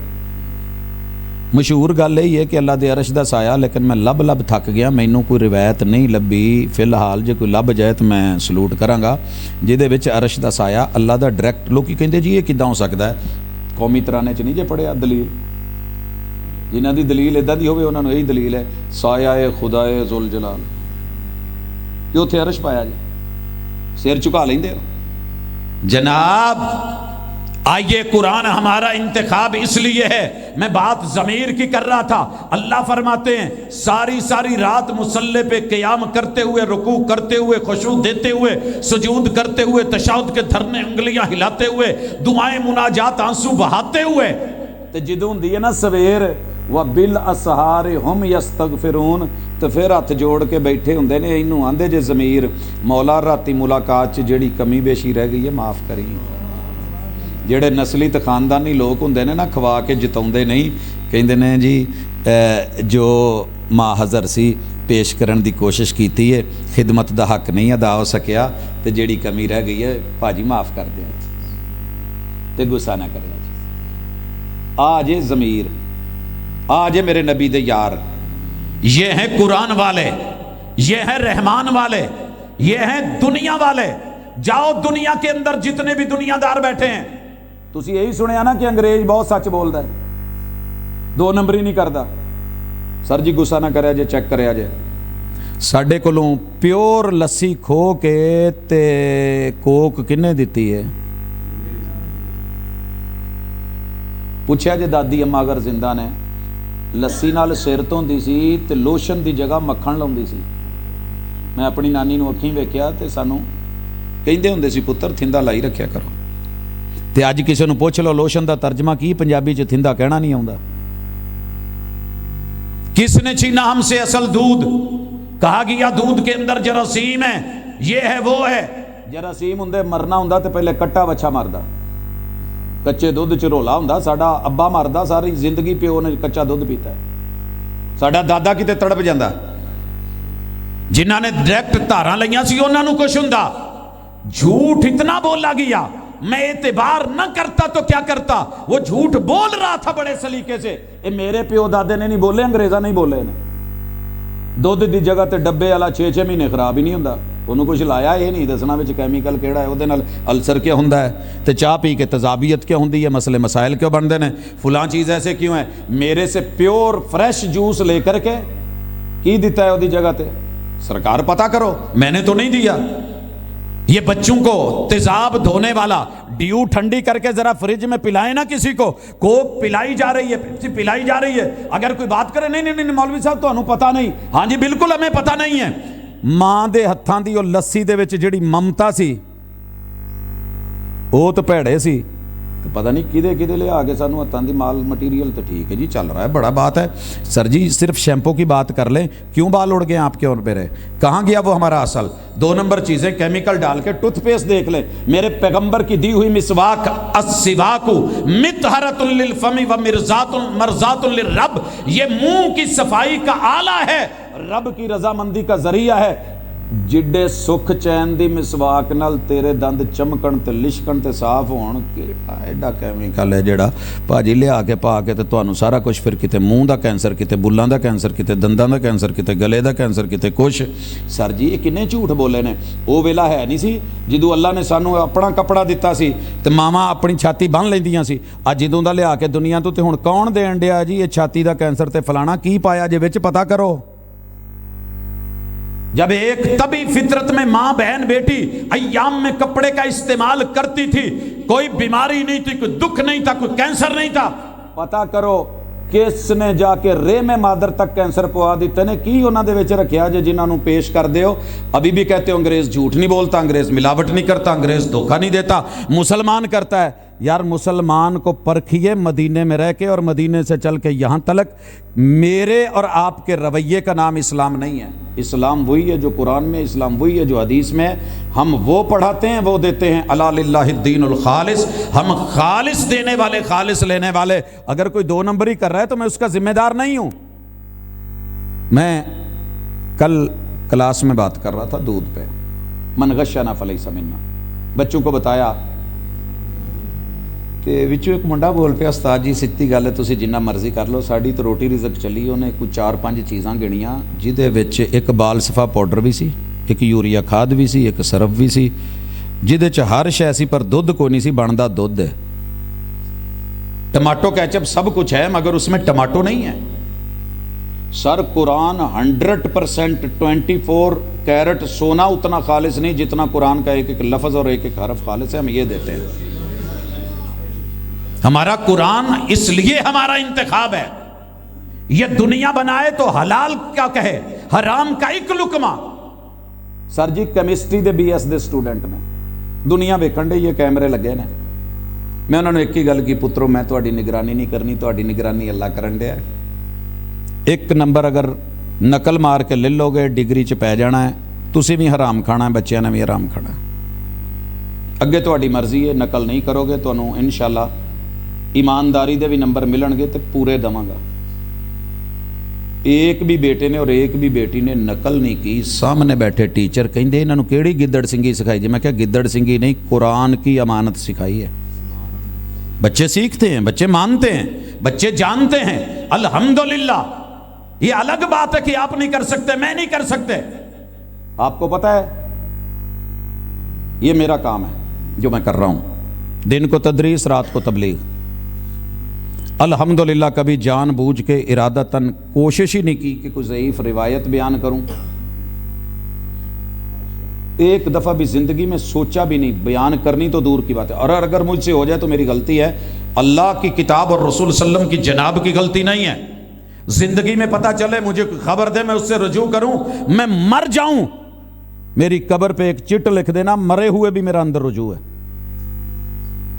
مشہور گل یہی ہے کہ اللہ دے عرش دا سایہ، لیکن میں لب تھک گیا، مینوں کوئی روایت نہیں لبھی. فی الحال جے کوئی لب جائے تو میں سلوٹ کراں گا جہدے وچ عرش دا سایہ اللہ دا ڈائریکٹ. لوگ کی کہندے جی یہ کداں ہو سکدا ہے؟ قومی ترانے چ نہیں جے پڑھیا دلیل؟ جنہاں دی دلیل ادا دی ہوے انہاں نوں یہی دلیل ہے، سایہ خدائے ذوالجلال. کہ اتنے عرش پایا جی، سیر چکا لیندے ہو. جناب آئیے، قرآن ہمارا انتخاب اس لیے ہے. میں بات ضمیر کی کر رہا تھا. اللہ فرماتے ہیں ساری رات مصلی پہ قیام کرتے ہوئے، رکوع کرتے ہوئے، خشوع دیتے ہوئے، سجود کرتے ہوئے، تشہد کے دھرنے انگلیاں ہلاتے ہوئے، دعائیں مناجات آنسو بہاتے ہوئے. تے جدوں دی ہے نا سویر، وَبِالْأَسْحَارِ هُمْ يَسْتَغْفِرُونَ، تو پھر ہاتھ جوڑ کے بیٹھے ہوندے نے. اینوں آندے جے ضمیر، مولا راتی ملاقات چ جڑی کمی بیشی رہ گئی ہے معاف کری. جڑے نسلی تے خاندانی لوگ ہوندے نے نا، کھوا کے جتاؤندے نہیں، کہندے نے جی جو ماں حضر سی پیش کرن دی کوشش کیتی ہے، خدمت دا حق نہیں ادا ہو سکیا، تے جڑی کمی رہ گئی ہے پاجی معاف کر دیں تے غصہ نہ کرے. آجے ضمیر، آجے میرے نبی دے یار، یہ ہیں قرآن والے، یہ ہیں رحمان والے، یہ ہیں دنیا والے. جاؤ دنیا کے اندر جتنے بھی دنیا دار بیٹھے ہیں، تسی یہی سنیا نا کہ انگریز بہت سچ بولدا ہے، دو نمبری نہیں کردا. سر جی غصہ نہ کرے جے، چیک کرے جے. ساڈے کولوں پیور لسی کھو کے تے کوک کنے دتی ہے؟ پوچھا جے دادی اما اگر زندہ نے، لسی نال سر دھوندی سی تے لوشن دی جگہ مکھن لاؤندی سی. میں اپنی نانی نو اکھیں ویکھیا تے سانو کہندے ہوندے سی پتر تھندا لائی رکھیا کرو. تے اج کسے نو پوچھ لو لوشن دا ترجمہ کی پنجابی چ تھندا کہنا نہیں آوندا. کس نے چھینا ہم سے اصل دودھ؟ کہا گیا دودھ کے اندر جراثیم ہے، یہ ہے وہ ہے. جراثیم ہوندے مرنا ہوندا تے پہلے کٹا وچھا ماردا. ਕੱਚੇ ਦੁੱਧ 'ਚ ਰੋਲਾ ਹੁੰਦਾ। ਸਾਡਾ ਅੱਬਾ ਮਰਦਾ, ਸਾਰੀ ਜ਼ਿੰਦਗੀ ਪਿਓ ਨੇ ਕੱਚਾ ਦੁੱਧ ਪੀਤਾ ਹੈ। ਸਾਡਾ ਦਾਦਾ ਕਿਤੇ ਤੜਪ ਜਾਂਦਾ। ਜਿਨ੍ਹਾਂ ਨੇ ਡਾਇਰੈਕਟ ਧਾਰਾਂ ਲਈਆਂ ਸੀ ਉਹਨਾਂ ਨੂੰ ਕੁਛ ਹੁੰਦਾ। झूठ इतना बोला गया, मैं एतबार न करता तो क्या करता। वो झूठ बोल रहा था बड़े सलीके से। ये मेरे प्यो दादे ने नहीं बोले, अंग्रेजा नहीं बोले ने। दुध की जगह ते डब्बे वाला 6-6 महीने खराब ही नहीं होंदा। ਉਹਨੂੰ ਕੁਝ ਲਾਇਆ, ਇਹ ਨਹੀਂ ਦੱਸਣਾ ਵਿੱਚ ਕੈਮੀਕਲ ਕਿਹੜਾ ਹੈ, ਉਹਦੇ ਨਾਲ ਅਲਸਰ ਕਿਉਂ ਹੁੰਦਾ ਹੈ, ਤੇ ਚਾਹ ਪੀ ਕੇ ਤਜ਼ਾਬੀਅਤ ਕਿਉਂ ਹੁੰਦੀ ਹੈ, ਮਸਲੇ ਮਸਾਇਲ ਕਿਉਂ ਬਣਦੇ ਨੇ, ਫੁਲਾਂ ਚੀਜ਼ ऐसे क्यों है। मेरे से प्योर फ्रेश जूस लेकर के की दिता है ਉਹਦੀ जगह ਤੇ। सरकार पता करो, मैंने तो नहीं दिया। ये बच्चों को तेजाब धोने वाला ड्यू ठंडी करके जरा फ्रिज में पिलाए ना किसी को। कोक पिलाई जा रही है, पेप्सी पिलाई जा रही है। अगर कोई बात करे नहीं नहीं नहीं मौलवी साहब ਤੁਹਾਨੂੰ पता नहीं, हाँ जी बिल्कुल हमें पता नहीं है। ਮਾਂ ਦੇ ਹੱਥਾਂ ਦੀ ਉਹ ਲੱਸੀ ਦੇ ਵਿੱਚ ਜਿਹੜੀ ਮਮਤਾ ਸੀ ਉਹ ਤਾਂ ਭੈੜੇ ਸੀ। तो पता नहीं किधे किधे ले आगे सानू हत्थां दी माल मटीरियल। तो ठीक है जी, चल रहा है, बड़ा बात है। सर जी सिर्फ शैम्पू की बात कर लें, क्यों बाल उड़ गए आपके और मेरे, कहाँ गया वो हमारा असल। 2 नंबर चीज़ें केमिकल डाल के टूथपेस्ट देख लें। मेरे पैगंबर की दी हुई मिसवाक अस्सिवाकु मितहरतुन लिल फमी व मिर्जातुन मरजातुन लिर रब, ये मुंह की सफाई का आला है, रब की रजामंदी का जरिया है। जिड्डे सुख चैन दी मिसवाक नाल तेरे दंद चमकण ते लिशकण ते साफ होण, किहड़ा एडा कैमिकल है जिहड़ा भाजी लिया के पा के ते तुहानूं सारा कुछ फिर किते मूँह दा कैंसर, किते बुल्लां दा कैंसर, किते दंदां दा कैंसर, किते गले दा कैंसर, किते कुछ। सर जी ये किन्ने झूठ बोले ने। वो वेला है नहीं सी जदों अल्लाह ने सानूं अपना कपड़ा दिता सी ते मावां अपनी छाती बन लैंदियां सी। अज जदों दा लिया के दुनिया तो ते हुण कौन देण डिया जी ये छाती दा कैंसर ते फलाना की पाया जे विच, पता करो। जब एक तभी फितरत में माँ बहन बेटी अय्याम में कपड़े का इस्तेमाल करती थी, कोई बीमारी नहीं थी, कोई दुख नहीं था, कोई कैंसर नहीं था। पता करो किसने जाके रे में मादर तक कैंसर पवा दिते ने, की उन्होंने दे विच रखिया जे जिन्हां नूं पेश कर दे हो। अभी भी कहते हो अंग्रेज झूठ नहीं बोलता, अंग्रेज मिलावट नहीं करता, अंग्रेज धोखा नहीं देता, मुसलमान करता है। यार मुसलमान को परखिए मदीने में रह के और मदीने से चल के यहाँ तक। मेरे और आपके रवैये का नाम इस्लाम नहीं है। इस्लाम वही है जो कुरान में, इस्लाम वही है जो हदीस में है। हम वो पढ़ाते हैं, वो देते हैं। अला लिल्लाहिद्दीनुल खालिस, हम खालिस देने वाले, खालिस लेने वाले। अगर कोई 2 नंबर ही कर रहा है तो मैं उसका जिम्मेदार नहीं हूँ। मैं कल क्लास में बात कर रहा था दूध पे, मन गश्शना फलैसा मिन्ना, बच्चों को बताया कि विचों एक मुंडा बोल पे उस्ताद जी सिੱਧੀ ਗੱਲ ਹੈ, ਤੁਸੀਂ ਜਿੰਨਾ ਮਰਜ਼ੀ ਕਰ ਲਓ, ਸਾਡੀ ਤਾਂ ਰੋਟੀ ਰਿਜ਼ਕ ਚੱਲੀ। ਉਹਨੇ ਕੋਈ 4-5 ਚੀਜ਼ਾਂ ਗਿਣੀਆਂ ਜਿਹਦੇ ਵਿੱਚ ਇੱਕ ਬਾਲ ਸਫਾ ਪਾਊਡਰ ਵੀ ਸੀ, ਇੱਕ ਯੂਰੀਆ ਖਾਦ ਵੀ ਸੀ, ਇੱਕ ਸਰਫ ਵੀ ਸੀ, ਜਿਹਦੇ 'ਚ ਹਰ ਸ਼ੈ ਸੀ ਪਰ ਦੁੱਧ ਕੋਈ ਨਹੀਂ ਸੀ ਬਣਦਾ। ਦੁੱਧ है, टमाटो केचप सब कुछ है, मगर उसमें टमाटो नहीं है। सर कुरान 100% 24 कैरेट सोना उतना खालिस नहीं जितना कुरान का एक एक लफ्ज़ और एक एक हरफ खालिस है। हम ये देते हैं। हमारा कुरान इसलिए हमारा इंतखाब है। ये दुनिया बनाए तो हलाल क्या कहे, हराम का एक लुकमा। सर जी केमिस्ट्री दे BS दे स्टूडेंट ने दुनिया वेखण दे, ये कैमरे लगे ने। मैं उन्होंने एक ही गल की, पुत्रो मैं तुहाडी निगरानी नहीं करनी, तुहाडी निगरानी अल्लाह करन दिया। 1 नंबर अगर नकल मार के ले लोगे डिग्री च पै जाना है। तुसी भी हराम खाना है, बच्चों ने भी हराम खाना है। अगे तुहाडी मर्जी है, नकल नहीं करोगे तुहानूं इंशाअल्लाह ईमानदारी दे भी नंबर मिलणगे ते पूरे दवांगा। एक भी बेटे ने और एक भी बेटी ने नकल नहीं की। सामने बैठे टीचर कहिंदे इन्हां नूं किहड़ी गिद्दड़ सिंगी सिखाई जी? मैं क्या गिद्दड़ सिंगी नहीं, कुरान की अमानत सिखाई है। बच्चे सीखते हैं, बच्चे मानते हैं, बच्चे जानते हैं। अल्हम्दुलिल्लाह। ये अलग बात है कि आप नहीं कर सकते, मैं नहीं कर सकते। आपको पता है ये मेरा काम है जो मैं कर रहा हूं, दिन को तदरीस, रात को तबलीग। अल्हम्दुलिल्लाह कभी जानबूझ के इरादतन कोशिश ही नहीं की कि कोई ज़ईफ़ रिवायत बयान करूं। एक दफ़ा भी ज़िंदगी में सोचा भी नहीं, बयान करनी तो दूर की बात है। और अगर मुझसे हो जाए तो मेरी गलती है, अल्लाह की किताब और रसूल सल्लम की जनाब की गलती नहीं है। ज़िंदगी में पता चले, मुझे खबर दे, मैं उससे रजू करूं, मैं मर जाऊं, मेरी कब्र पे एक चिट लिख देना, मरे हुए भी मेरा अंदर रजू है।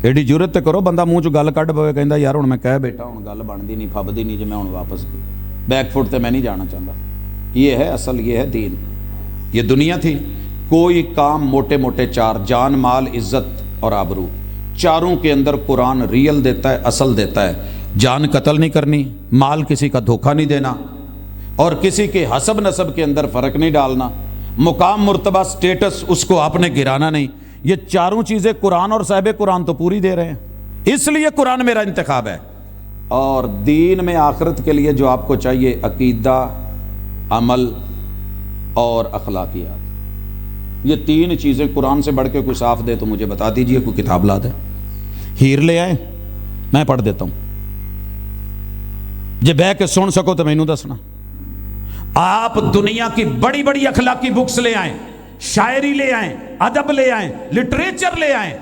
एडी जुरत तो करो, बंदा मूँह चो गल कढ़ पवे, कहता यार हुण मैं कह बेटा हुण गल बनदी नहीं, फबदी नहीं, जे मैं हुण वापस बैकफुट ते मैं नहीं जाना चाहता। ये है असल, ये है दीन। ये दुनिया थी, कोई काम मोटे मोटे 4, जान माल इज्जत और आबरू, چاروں کے اندر قرآن ریئل دیتا ہے، اصل دیتا ہے۔ جان قتل نہیں کرنی، مال کسی کا دھوکہ نہیں دینا، اور کسی کے حسب نسب کے اندر فرق نہیں ڈالنا، مقام مرتبہ سٹیٹس اس کو آپ نے گرانا نہیں۔ یہ چاروں چیزیں قرآن اور صاحب قرآن تو پوری دے رہے ہیں، اس لیے قرآن میرا انتخاب ہے۔ اور دین میں آخرت کے لیے جو آپ کو چاہیے، عقیدہ، عمل اور اخلاقیات، یہ تین چیزیں قرآن سے بڑھ کے کوئی صاف دے تو مجھے بتا دیجئے، کوئی کتاب لا دے۔ ہیر لے آئے، میں پڑھ دیتا ہوں، جے بہ کے سن سکو تو مینوں دسنا۔ آپ دنیا کی بڑی بڑی اخلاقی بکس لے آئیں، شاعری لے آئیں، ادب لے آئیں، لٹریچر لے آئیں،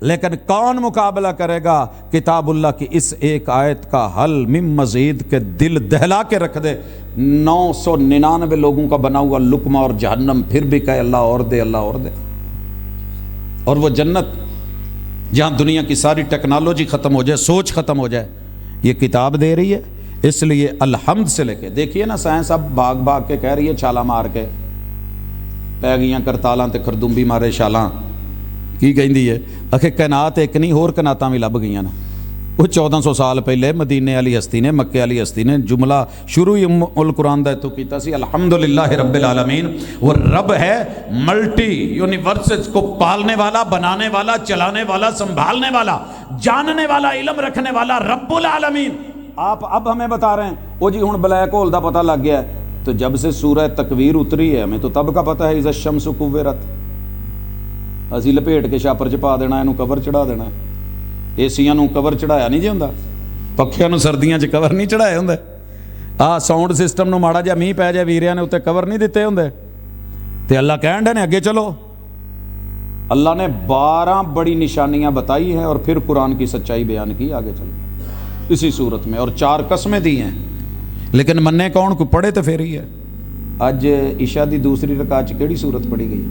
لیکن کون مقابلہ کرے گا کتاب اللہ کی اس ایک آیت کا؟ حل من مزید کے دل دہلا کے رکھ دے 999 لوگوں کا بنا ہوا لقمہ اور جہنم، پھر بھی کہے اللہ اور دے، اللہ اور دے۔ اور وہ جنت جہاں دنیا کی ساری ٹیکنالوجی ختم ہو جائے، سوچ ختم ہو جائے، یہ کتاب دے رہی ہے۔ اس لیے الحمد سے لے کے دیکھیے نا، سائنس اب بھاگ بھاگ کے کہہ رہی ہے، چھالا مار کے پی گئیاں کرتالاں تے خردمبی مارے شالاں، کی کہندی ہے اکھے کائنات ایک نہیں، ہور کائناتاں بھی لب گئیاں نا۔ وہ 1400 سال پہلے مدینے والی ہستی نے، مکے والی ہستی نے جملہ شروع ہی القرآن دا تو کیتا سی، الحمدللہ رب العالمین۔ وہ رب ہے ملٹی یونیورسز کو پالنے والا، بنانے والا، چلانے والا، سنبھالنے والا، جاننے والا، علم رکھنے والا رب العالمین۔ آپ اب ہمیں بتا رہے ہیں وہ جی ہن بلیک ہول دا پتہ لگ گیا ہے، تو جب سے سورہ تکویر اتری ہے ہمیں تو تب کا پتہ ہے اذا الشمس کورت، اسی لپیٹ کے شاپر چ پا دینا، اینو کور چڑھا دینا۔ ایسیاں نو کور چڑھایا نہیں جی ہوندا، پکھیاں نو سردیاں چ کور نہیں چڑھایا ہوندا، ساؤنڈ سسٹم نو ماڑا جا مینہ پی جائے ویریاں نے اتنے کور نہیں دیتے ہوندے، تے اللہ کہن ڈے نے اگے چلو۔ اللہ نے 12 بڑی نشانیاں بتائی ہیں اور پھر قرآن کی سچائی بیان کی، آگے چلو اسی صورت میں، اور 4 قسمیں دی ہیں، لیکن مننے کون؟ کو پڑھے تو پھر ہی ہے۔ اج عشاء دی دوسری رکعت چ کیڑی صورت پڑھی گئی؟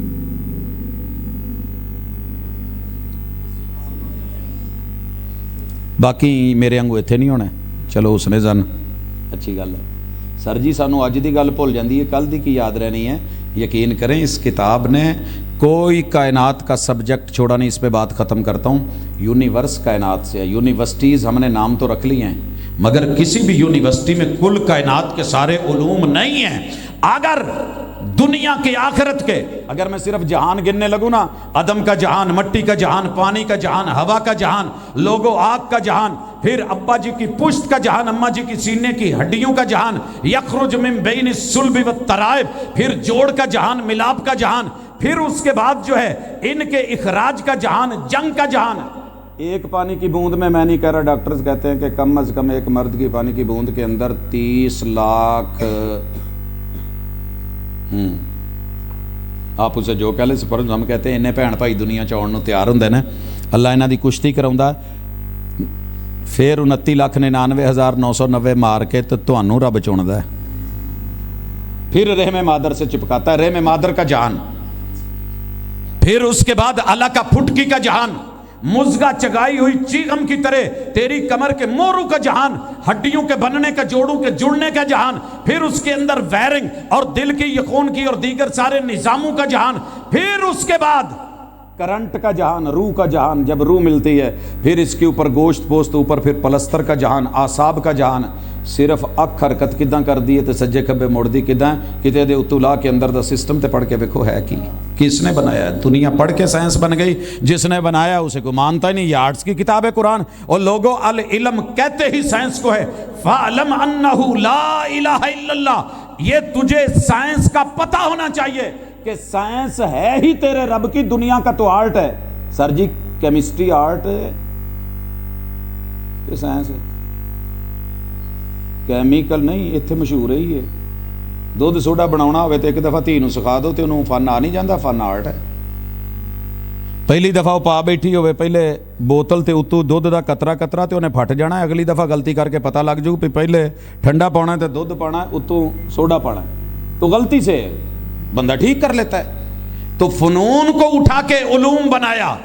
باقی میرے انگو اتنے نہیں ہونا، چلو اس نے زن اچھی گل ہے۔ سر جی سانو اج دی گل بھول جاندی ہے، کل دی کی یاد رہنی ہے؟ یقین کریں اس کتاب نے کوئی کائنات کا سبجیکٹ چھوڑا نہیں۔ اس پہ بات ختم کرتا ہوں، یونیورس کائنات سے ہے۔ یونیورسٹیز ہم نے نام تو رکھ لی ہیں، مگر کسی بھی یونیورسٹی میں کل کائنات کے سارے علوم نہیں ہیں۔ اگر دنیا کے آخرت کے، اگر میں صرف جہان گننے لگوں نا، عدم کا جہان، مٹی کا جہان، پانی کا جہان، ہوا کا جہان، لوگو آگ کا جہان، پھر ابا جی کی پشت کا جہان، اماں جی کی سینے کی ہڈیوں کا جہان، یخرج من بین الصلب والترائب، پھر جوڑ کا جہان، ملاپ کا جہان، پھر اس کے بعد جو ہے ان کے اخراج کا جہان، جنگ کا جہان۔ ایک پانی کی بوند میں نہیں کہہ رہا، ڈاکٹرز کہتے ہیں کہ کم از کم ایک مرد کی پانی کی بوند کے اندر 30 لاکھ آپ اسے جو کہہ لے سپرد، ہم کہتے ہیں انہیں بھین بھائی دنیا چاؤن نو تیار ہوندے نے، اللہ انہاں دی کشتی کراوندا، پھر 29,99,990 مار کے تو تھانوں رب چندا ہے، پھر رحم مادر سے چپکاتا ہے، رحم مادر کا جہان، پھر اس کے بعد اللہ کا پھٹکی کا جہان، مزگا چگائی ہوئی چیغم کی طرح تیری کمر کے مورو کا جہان، ہڈیوں کے بننے کا، جوڑوں کے جڑنے کا جہان، پھر اس کے اندر وائرنگ اور دل کی، یخون کی اور دیگر سارے نظاموں کا جہان، پھر اس کے بعد کرنٹ کا جہان، روح کا جہان، جب روح ملتی ہے پھر اس کے اوپر گوشت پوست اوپر، پھر پلستر کا جہان، آساب کا جہان، صرف اکھ حرکت کداں کر دی ہے تے سجے کھبے موڑ دی کداں، کتے دے اطلاع کے اندر دا سسٹم تے پڑھ کے دیکھو ہے کی کس نے بنایا ہے؟ دنیا پڑھ کے سائنس بن گئی، جس نے بنایا اسے کو مانتا ہی نہیں، یہ آرٹس کی کتاب ہے قرآن، اور لوگوں العلم کہتے ہی سائنس کو ہے، فَعْلَمْ أَنَّهُ لَا إِلَهَ إِلَّا اللَّهُ، یہ تجھے سائنس کا پتہ ہونا چاہیے کہ سائنس ہے ہی تیرے رب کی، دنیا کا تو آرٹ ہے۔ سر جی کیمسٹری آرٹ ہے کہ سائنس ہے؟ کیمیکل نہیں، اتنے مشہور ہی ہے، دودھ سوڈا بناونا ہوئے تو ایک دفعہ دھی نوں سکھا دو تو انہوں فن آ نہیں جاندہ، فن آرٹ ہے۔ پہلی دفعہ وہ پا بیٹھی ہوئے پہلے بوتل تے اتو دودھ دا قطرہ قطرہ تے انہیں پھٹ جانا ہے، اگلی دفعہ غلطی کر کے پتہ لگ جو کہ پہلے ٹھنڈا پانا ہے تے دودھ پانا ہے، اتو سوڈا پانا ہے، تو غلطی سے بندہ ٹھیک کر لیتا ہے۔ تو فنون کو اٹھا کے علوم بنایا،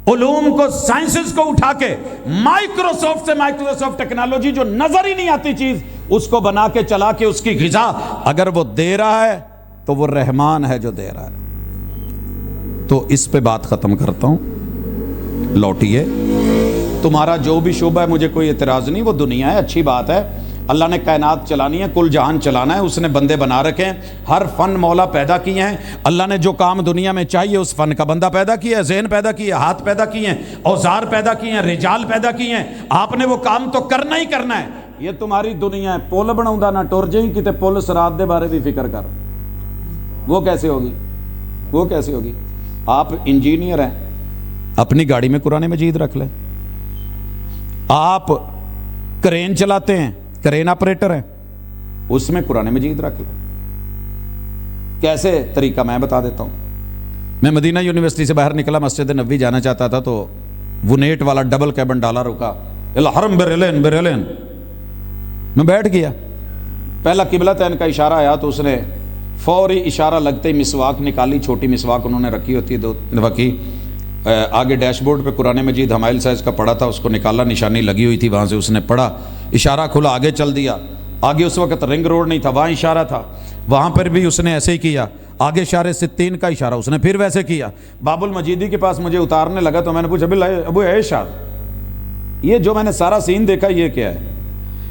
علوم کو، سائنسز کو اٹھا کے مائکروسافٹ سے، مائکروسافٹ ٹیکنالوجی جو نظر ہی نہیں آتی چیز، اس کو بنا کے چلا کے اس کی غذا اگر وہ دے رہا ہے تو وہ رحمان ہے جو دے رہا ہے۔ تو اس پہ بات ختم کرتا ہوں۔ लौटिए। तुम्हारा जो भी शोबा है मुझे कोई एतराज़ नहीं, वो दुनिया है, अच्छी बात है। अल्लाह ने कायनात चलानी है, कुल जहान चलाना है, उसने बंदे बना रखे हैं, हर फ़न मौला पैदा किए हैं। अल्लाह ने जो काम दुनिया में चाहिए उस फ़न का बंदा पैदा किया है, ज़हन पैदा किया, हाथ पैदा किए हैं, औजार पैदा किए हैं, रिजाल पैदा किए हैं। आपने वो काम तो करना ही करना है। ये तुम्हारी दुनिया है। पुल बनाऊंगा ना टुर जाई किते, पुल सरात दे बारे भी फिक्र कर, वो कैसे होगी, वो कैसे होगी। आप इंजीनियर हैं, अपनी गाड़ी में कुरान मजीद रख लें। आप क्रेन चलाते हैं, क्रेन ऑपरेटर है, उसमें कुरान मजीद रख लें। कैसे तरीका मैं बता देता हूँ। मैं मदीना यूनिवर्सिटी से बाहर निकला, मस्जिद नबवी जाना चाहता था, तो वुनेट वाला डबल कैबन डाला, रुका, हरम बेरेलेन बेरेलेन, मैं बैठ गया। पहला किबला तैन का इशारा आया तो उसने फौरी इशारा लगते ही मिसवाक निकाली, छोटी मिसवाक उन्होंने रखी होती है 2 दफ़ा की, आगे डैशबोर्ड पे कुरान मजीद हमाइल साइज़ का पड़ा था, उसको निकाला, निशानी लगी हुई थी, वहाँ से उसने पढ़ा, इशारा खुला, आगे चल दिया। आगे उस वक्त रिंग रोड नहीं था, वहाँ इशारा था, वहाँ पर भी उसने ऐसे ही किया। आगे इशारे सित्तीन का इशारा, उसने फिर वैसे किया। बाबुल मजीदी के पास मुझे उतारने लगा तो मैंने पूछा, अबू ऐशाद, ये जो मैंने सारा सीन देखा ये क्या है?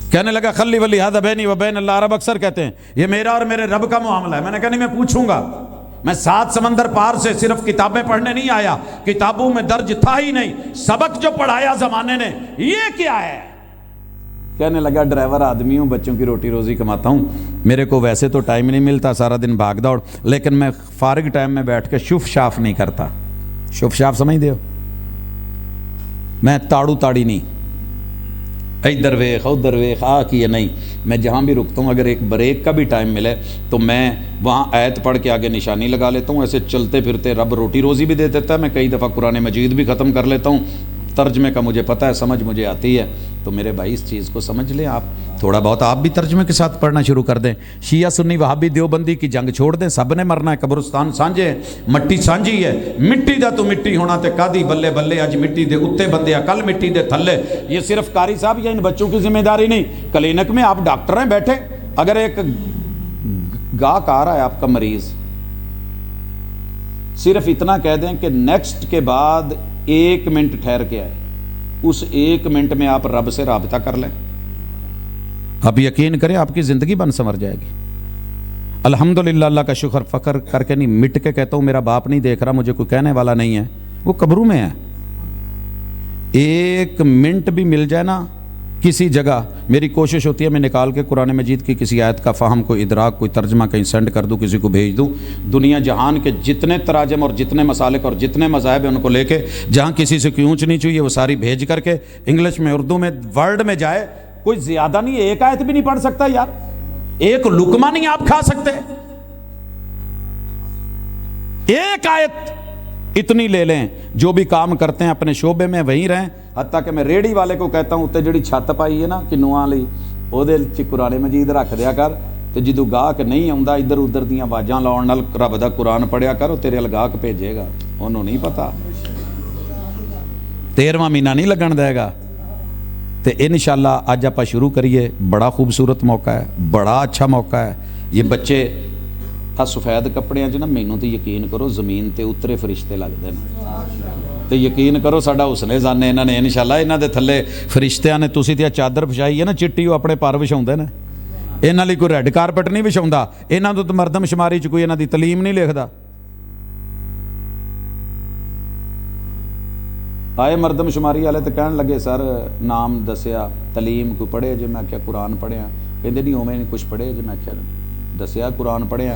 कहने लगा, खल्ली वली हादा बैनी व बैन अल्लाह, अरब अक्सर कहते हैं ये मेरा और मेरे रब का मामला है। मैंने कहा नहीं, मैं पूछूंगा, मैं 7 समंदर पार से सिर्फ किताबें पढ़ने नहीं आया, किताबों में दर्ज था ही नहीं, सबक जो पढ़ाया जमाने ने, ये क्या है? कहने लगा, ड्राइवर आदमी हूँ, बच्चों की रोटी रोजी कमाता हूँ, मेरे को वैसे तो टाइम नहीं मिलता, सारा दिन भाग दौड़, लेकिन मैं फारिग टाइम में बैठ के शुफ शाफ नहीं करता। शुफ शाफ समझते हो? मैं ताड़ू ताड़ी नहीं, इधर वेख उधर वेख आ किए नहीं, मैं जहाँ भी रुकता हूँ अगर एक ब्रेक का भी टाइम मिले तो मैं वहाँ आयत पढ़ के आगे निशानी लगा लेता हूँ। ऐसे चलते फिरते रब रोटी रोज़ी भी दे देता है। मैं कई दफ़ा कुरान मजीद भी ख़त्म कर लेता हूँ, तर्जमे का मुझे पता है, समझ मुझे आती है। तो मेरे भाई इस चीज़ को समझ लें, आप थोड़ा बहुत आप भी तर्जमे के साथ पढ़ना शुरू कर दें। शिया सुन्नी वहाबी देवबंदी की जंग छोड़ दें, सब ने मरना है, कब्रिस्तान सांझे है, मट्टी सांझी है, मिट्टी दा तू मिट्टी होना ते कादी बल्ले बल्ले, अज मिट्टी दे उत्ते बंदे कल मिट्टी दे थल्ले। ये सिर्फ कारी साहब या इन बच्चों की जिम्मेदारी नहीं, क्लिनिक में आप डॉक्टर हैं बैठे, अगर एक गाहक आ रहा है आपका मरीज, सिर्फ इतना कह दें कि नेक्स्ट के बाद 1 मिनट ठहर के आए, उस 1 मिनट में आप रब से राबता कर लें, आप यकीन करें आपकी ज़िंदगी बन संवर जाएगी। अल्हम्दुलिल्लाह, अल्लाह का शुक्र, फ़क्र करके नहीं, मिट के कहता हूँ मेरा बाप नहीं देख रहा, मुझे कोई कहने वाला नहीं है, वो कब्रों में है। 1 मिनट भी मिल जाए ना किसी जगह, मेरी कोशिश होती है मैं निकाल के कुरान मजीद की किसी आयत का फ़हम, कोई इदराक, कोई तर्जमा कहीं सेंड कर दूँ, किसी को भेज दूँ। दुनिया जहान के जितने तराजम और जितने मसालिक और जितने मज़ाहब हैं उनको लेके, जहाँ किसी से कोई ऊँच नीच हुई है वो सारी भेज करके इंग्लिश में, उर्दू में, वर्ड में जाए। कोई ज़्यादा नहीं, 1 आयत भी नहीं पढ़ सकता यार, 1 लुकमा नहीं आप खा सकते, 1 आयत इतनी ले लें। जो भी काम करते हैं अपने शोबे में वहीं रहें। हत्ता कि मैं रेड़ी वाले को कहता हूँ उत्ते जिहड़ी छत पाई है ना किन्नुआं लई, ਉਹਦੇ ਚ कुरान मजीद रख दिया कर, ਤੇ ਜਦੋਂ ਗਾਹਕ नहीं ਆਉਂਦਾ इधर उधर ਦੀਆਂ आवाज़ां ਲਾਉਣ ਨਾਲ ਰੱਬ ਦਾ कुरान पढ़िया कर, ਉਹ ਤੇਰੇ ਵੱਲ ਗਾਹਕ ਭੇਜੇਗਾ, ਉਹਨੂੰ नहीं पता 13वां महीना नहीं लगन देगा। तो इंशाअल्लाह अज आप शुरू करिए, बड़ा खूबसूरत मौका है, बड़ा अच्छा मौका है। ये बच्चे आ सफेद कपड़ियां च ना, मैनू तो यकीन करो ज़मीन ते उतरे फरिश्ते लगते हैं, तो यकीन करो साडा हुस्ने ज़ाने इन्होंने इंशाअल्लाह, इन्हां दे थल्ले फरिश्तियां ने, तुसीं ते चादर विछाई है ना चिट्टी, वो अपने पर विछाउंदे ने, इन्हां लई कोई रेड कारपेट नहीं विछाउंदा, इन्हां तों तां मरदमशुमारी च कोई इन्हां दी तलीम नहीं लिखदा। आए मरदमशुमारी वाले तो कहन लगे सर नाम दसिया, तलीम कोई पढ़े जे, मैं क्या कुरान पढ़िया, कहते नहीं उवें नहीं कुछ पढ़े जे, मैं क्या दसिया कुरान पढ़िया,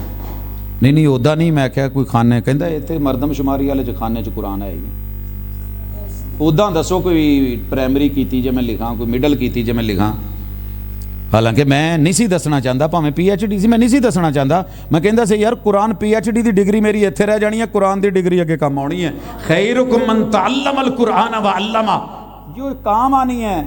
नहीं उदा नहीं, मैं क्या कोई खाने, कहता इतने मरदमशुमारी वाले च खाने च कुरान है ही, उदा दसो कोई प्राइमरी की जे मैं लिखा, कोई मिडल की जे मैं लिखा। हालांकि मैं नहीं सी दसना चाहता, भावें PhD सी, मैं नहीं सी दसना चाहता, मैं कहता से यार कुरान PhD की डिग्री मेरी इत्थे रह जानी है, कुरान की डिग्री अगे काम आनी है। खैरुकुम मन तअल्लमल कुरान व अल्लमा, जो काम आनी है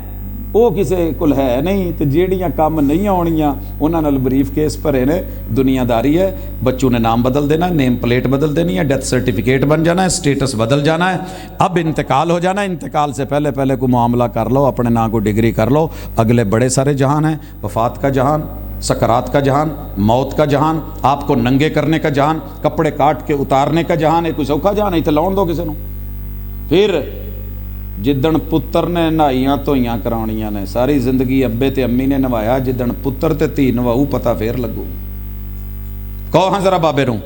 वो किसी को है नहीं, तो ਜਿਹੜੀਆਂ काम नहीं आउणियां उन्हां नाल ब्रीफ केस भरे ने, दुनियादारी है। बच्चों ने नाम बदल देना, नेम प्लेट बदल देनी है, डेथ सर्टिफिकेट बन जाना है, स्टेटस बदल जाना है, अब इंतकाल हो जाना है। इंतकाल से पहले पहले कोई मामला कर लो, अपने नाम को डिग्री कर लो, अगले बड़े सारे जहान हैं, वफात का जहान, सकरात का जहान, मौत का जहान, आपको नंगे करने का जहान, कपड़े काट के उतारने का जहान है। कोई सौखा जहान है, इतने लाउण दो किसी को। फिर ਜਿੱਦਣ ਪੁੱਤਰ ਨੇ ਨਹਾਈਆਂ ਧੋਈਆਂ ਕਰਾਉਣੀਆਂ ਨੇ, ਸਾਰੀ ਜ਼ਿੰਦਗੀ ਅੱਬੇ ਤੇ ਅੰਮੀ ਨੇ ਨਵਾਇਆ, ਜਿੱਦਣ ਪੁੱਤਰ ਤੇ ਧੀ ਨਵਾਊ ਪਤਾ ਫੇਰ ਲੱਗੂ। ਕਹੋ ਹਾਂ ਜ਼ਰਾ ਬਾਬੇ ਨੂੰ।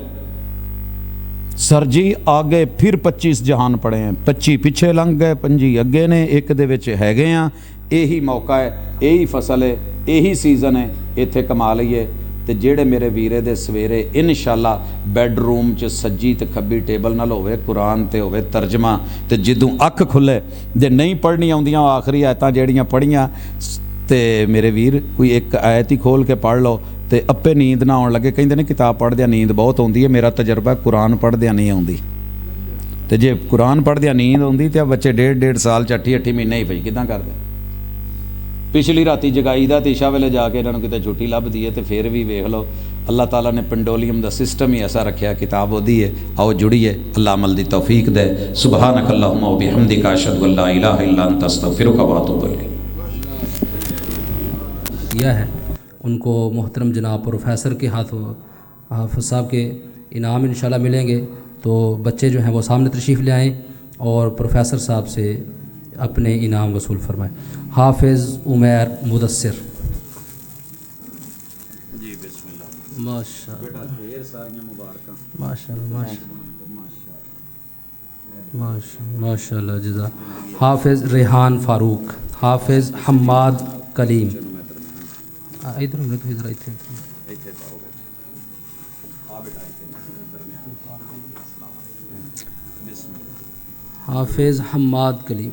ਸਰ ਜੀ ਆਗੇ ਫਿਰ 25 ਜਹਾਨ ਪੜੇ हैं, 25 ਪਿੱਛੇ ਲੰਘ ਗਏ, 25 ਅੱਗੇ ਨੇ, ਇੱਕ ਦੇ ਵਿੱਚ ਹੈਗੇ ਆ। ਇਹੀ ਮੌਕਾ ਹੈ, ਇਹੀ ਫਸਲ ਹੈ, ਇਹੀ ਸੀਜ਼ਨ ਹੈ, ਇੱਥੇ ਕਮਾ ਲਈਏ। ਤੇ ਜਿਹੜੇ ਮੇਰੇ ਵੀਰੇ ਦੇ ਸਵੇਰੇ ਇਨਸ਼ਾਅੱਲਾ ਬੈਡਰੂਮ 'ਚ ਸੱਜੀ ਤੇ ਖੱਬੀ ਟੇਬਲ ਨਾਲ ਹੋਵੇ ਕੁਰਾਨ ਤੇ ਹੋਵੇ ਤਰਜਮਾ, ਤੇ ਜਦੋਂ ਅੱਖ ਖੁੱਲੇ ਜੇ ਨਹੀਂ ਪੜ੍ਹਨੀ ਆਉਂਦੀਆਂ ਆਖਰੀ ਆਇਤਾਂ ਜਿਹੜੀਆਂ ਪੜ੍ਹੀਆਂ ਤੇ ਮੇਰੇ ਵੀਰ ਕੋਈ ਇੱਕ ਆਇਤ ਹੀ ਖੋਲ ਕੇ ਪੜ੍ਹ ਲਓ ਤੇ ਆਪੇ ਨੀਂਦ ਨਾ ਆਉਣ ਲੱਗੇ। ਕਹਿੰਦੇ ਨੇ ਕਿਤਾਬ ਪੜ੍ਹਦਿਆਂ ਨੀਂਦ ਬਹੁਤ ਆਉਂਦੀ ਹੈ, ਮੇਰਾ ਤਜਰਬਾ ਕੁਰਾਨ ਪੜ੍ਹਦਿਆਂ ਨਹੀਂ ਆਉਂਦੀ। ਤੇ ਜੇ ਕੁਰਾਨ ਪੜ੍ਹਦਿਆਂ ਨੀਂਦ ਆਉਂਦੀ ਤੇ ਆ ਬੱਚੇ 1.5 ਸਾਲ 'ਚ 8 ਮਹੀਨੇ ਹੀ ਪਈ ਕਿੱਦਾਂ ਕਰਦੇ। ਪਿਛਲੀ ਰਾਤੀ ਜਗਾਈ ਦਾ ਤੇ ਇਸ਼ਾ ਵੇਲੇ ਜਾ ਕੇ ਇਹਨਾਂ ਨੂੰ ਕਿਤੇ ਛੁੱਟੀ ਲੱਭਦੀ ਹੈ ਤੇ ਫਿਰ ਵੀ ਵੇਖ ਲਓ ਅੱਲਾਹ ਤਾਲਾ ਨੇ ਪੈਂਡੋਲੀਅਮ ਦਾ ਸਿਸਟਮ ਹੀ ਐਸਾ ਰੱਖਿਆ, ਕਿਤਾਬ ਉਹਦੀ ਹੈ, आओ जुड़िए, अल्लाह अमल दी तौफीक दे। सुबहानक अल्लाहुम्मा व बिहम्दिका अशहदु अल्ला इलाहा इल्ला अंता अस्तगफिरुका व अतूबु इलैक। किया है उनको मोहतरम जनाब प्रोफेसर के हाथों हाफिज़ साहब के इनाम इंशाल्लाह मिलेंगे। तो बच्चे जो हैं वो सामने तशरीफ़ ले आएँ और प्रोफेसर साहब से अपने इनाम वसूल फरमाएँ। हाफिज़ उमैर मुदस्सिर। जी बिस्मिल्लाह। माशाअल्लाह ढेर सारी मुबारकां। माशाअल्लाह माशाअल्लाह जज़ा। हाफिज़ रेहान फ़ारूक, हाफिज़ हम्माद कलीम। इधर तो इधर थे हाफिज़ हम्माद कलीम।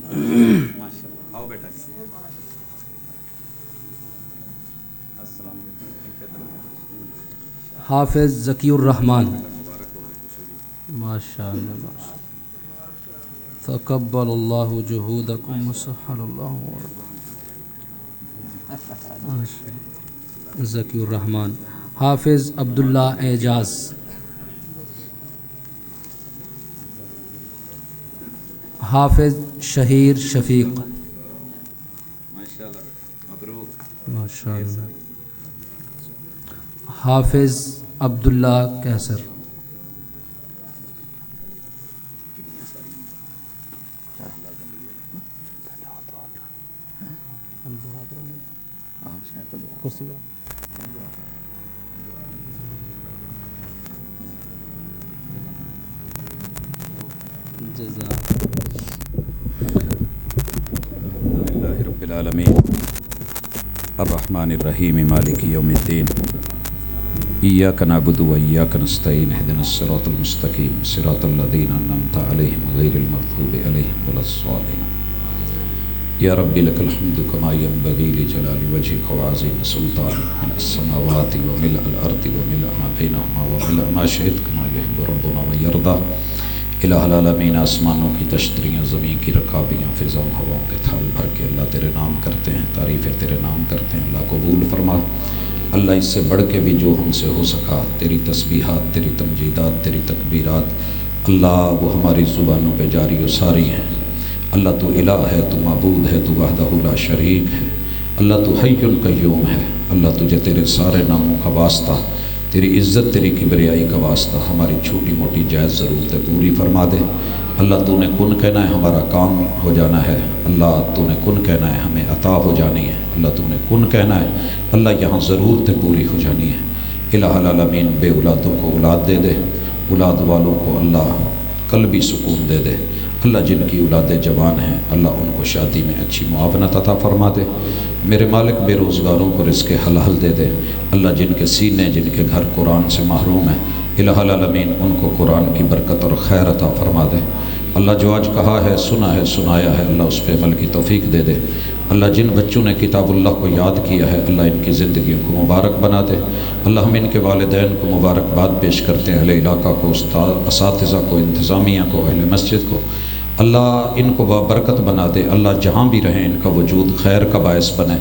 हाफिज़ ज़कीउर रहमान। माशाअल्लाह तक़ब्बलल्लाहु जुहूदकुम व सह्हलल्लाहु ज़कीउर रहमान। हाफिज़ अब्दुल्ला एजाज़। हाफिज़ शहीर शफीक। माशाअल्लाह। हाफिज़ अब्दुल्ला कैसर। रब्बिल आलमीन अर्रहमानिर रहीम मालिकि यौमिद्दीन इय्याका नअबुदु व इय्याका नस्तईन इहदिनस सिरातल मुस्तकीम सिरातल लज़ीना अनअमता अलैहिम गैरिल मग़ज़ूबि अलैहिम वलस्सालिन। या रब्बी लकल हम्दु कमा यंबग़ी लिजलालि वजहिक व अज़ीम सुल्तानिक मिनस समावाति व मिलअल अर्दि व मिलअ मा बैनहुमा व मिलअ मा शहिद कमा युहिब्बु रब्बुना व यरदा। इलाहुल आलमीन आसमानों की तश्तरियाँ, ज़मीन की रकाबियाँ, फ़िज़ाओं हवाओं के थाल भर के अल्लाह तेरे नाम करते हैं, तारीफ़ें तेरे नाम करते हैं। अल्लाह कबूल फरमा। अल्लाह इससे बढ़ के भी जो हमसे हो सका तेरी तस्बीहात, तेरी तमजीदात, तेरी तकबीरात अल्लाह वो हमारी ज़ुबानों पे जारी व सारी हैं। अल्लाह तू इलाह है, तू माबूद है, तू वहदहु ला शरीक है। अल्लाह तू हय्युल क़य्यूम है। अल्लाह तुझे तेरे सारे नामों का वास्ता, तेरी इज़्ज़त, तेरी किबरियाई का वास्ता हमारी छोटी मोटी जायज़ ज़रूरतें पूरी फरमा दे। अल्लाह तूने कुन कहना है हमारा काम हो जाना है। अल्लाह तूने कुन कहना है हमें अता हो जानी है। अल्लाह तूने कुन कहना है अल्लाह यहाँ ज़रूरतें पूरी हो जानी है। इलाहुल आलमीन बे औलादों को औलाद दे दे, औलाद वालों को अल्लाह कल्बी सुकून दे दे। अल्लाह जिनकी औलादें जवान हैं अल्लाह उनको शादी में अच्छी मुआवनत अता फरमा दे। मेरे मालिक बेरोज़गारों को रिज़्क़ हलाल दे दे। अल्लाह जिनके सीने, जिनके घर कुरान से महरूम है इलाहुल आलमीन उनको कुरान की बरकत और खैर अता फरमा दे। अल्लाह जो आज कहा है, सुना है, सुनाया है अल्लाह उस पर अमल की तौफीक दे दे। अल्लाह जिन बच्चों ने किताबुल्लाह को याद किया है अल्लाह इनकी ज़िंदगियों को मुबारक बना दे। अल्लाह हम इनके वालिदैन को मुबारकबाद पेश करते हैं, अहले इलाका को, असातिज़ा को, इंतज़ामिया को, अहले मस्जिद को। अल्लाह इनको बरकत बना दे। अल्लाह जहाँ भी रहें इनका वजूद खैर का बायस बने।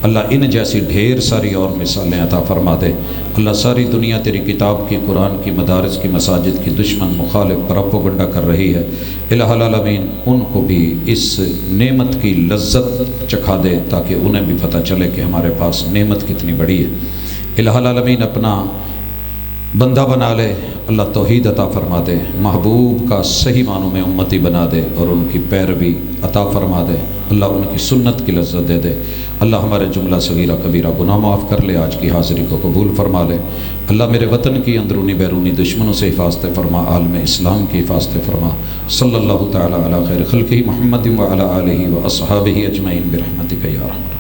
अल्लाह इन जैसी ढेर सारी और मिसालें अता फरमा दे। अल्लाह सारी दुनिया तेरी किताब की, कुरान की, मदारिस की, मसाजिद की दुश्मन मुखालिफ प्रोपेगेंडा कर रही है। इलाहुल आलमीन उनको भी इस नेमत की लज्जत चखा दे ताकि उन्हें भी पता चले कि हमारे पास नेमत कितनी बड़ी है। इलाहुल आलमीन अपना बंदा बना ले, اللہ توحید عطا فرما دے، محبوب کا صحیح معنوں میں امتی بنا دے اور ان کی پیروی عطا فرما دے، اللہ ان کی سنت کی لذت دے دے، اللہ ہمارے جملہ صغیرہ کبیرہ گناہ معاف کر لے، آج کی حاضری کو قبول فرما لے، اللہ میرے وطن کی اندرونی بیرونی دشمنوں سے حفاظت فرما، عالم اسلام کی حفاظت فرما، صلی اللہ تعالی علی خیر خلقہ محمد وعلی آلہ واصحابہ اجمعین برحمتک یا ارحم الراحمین۔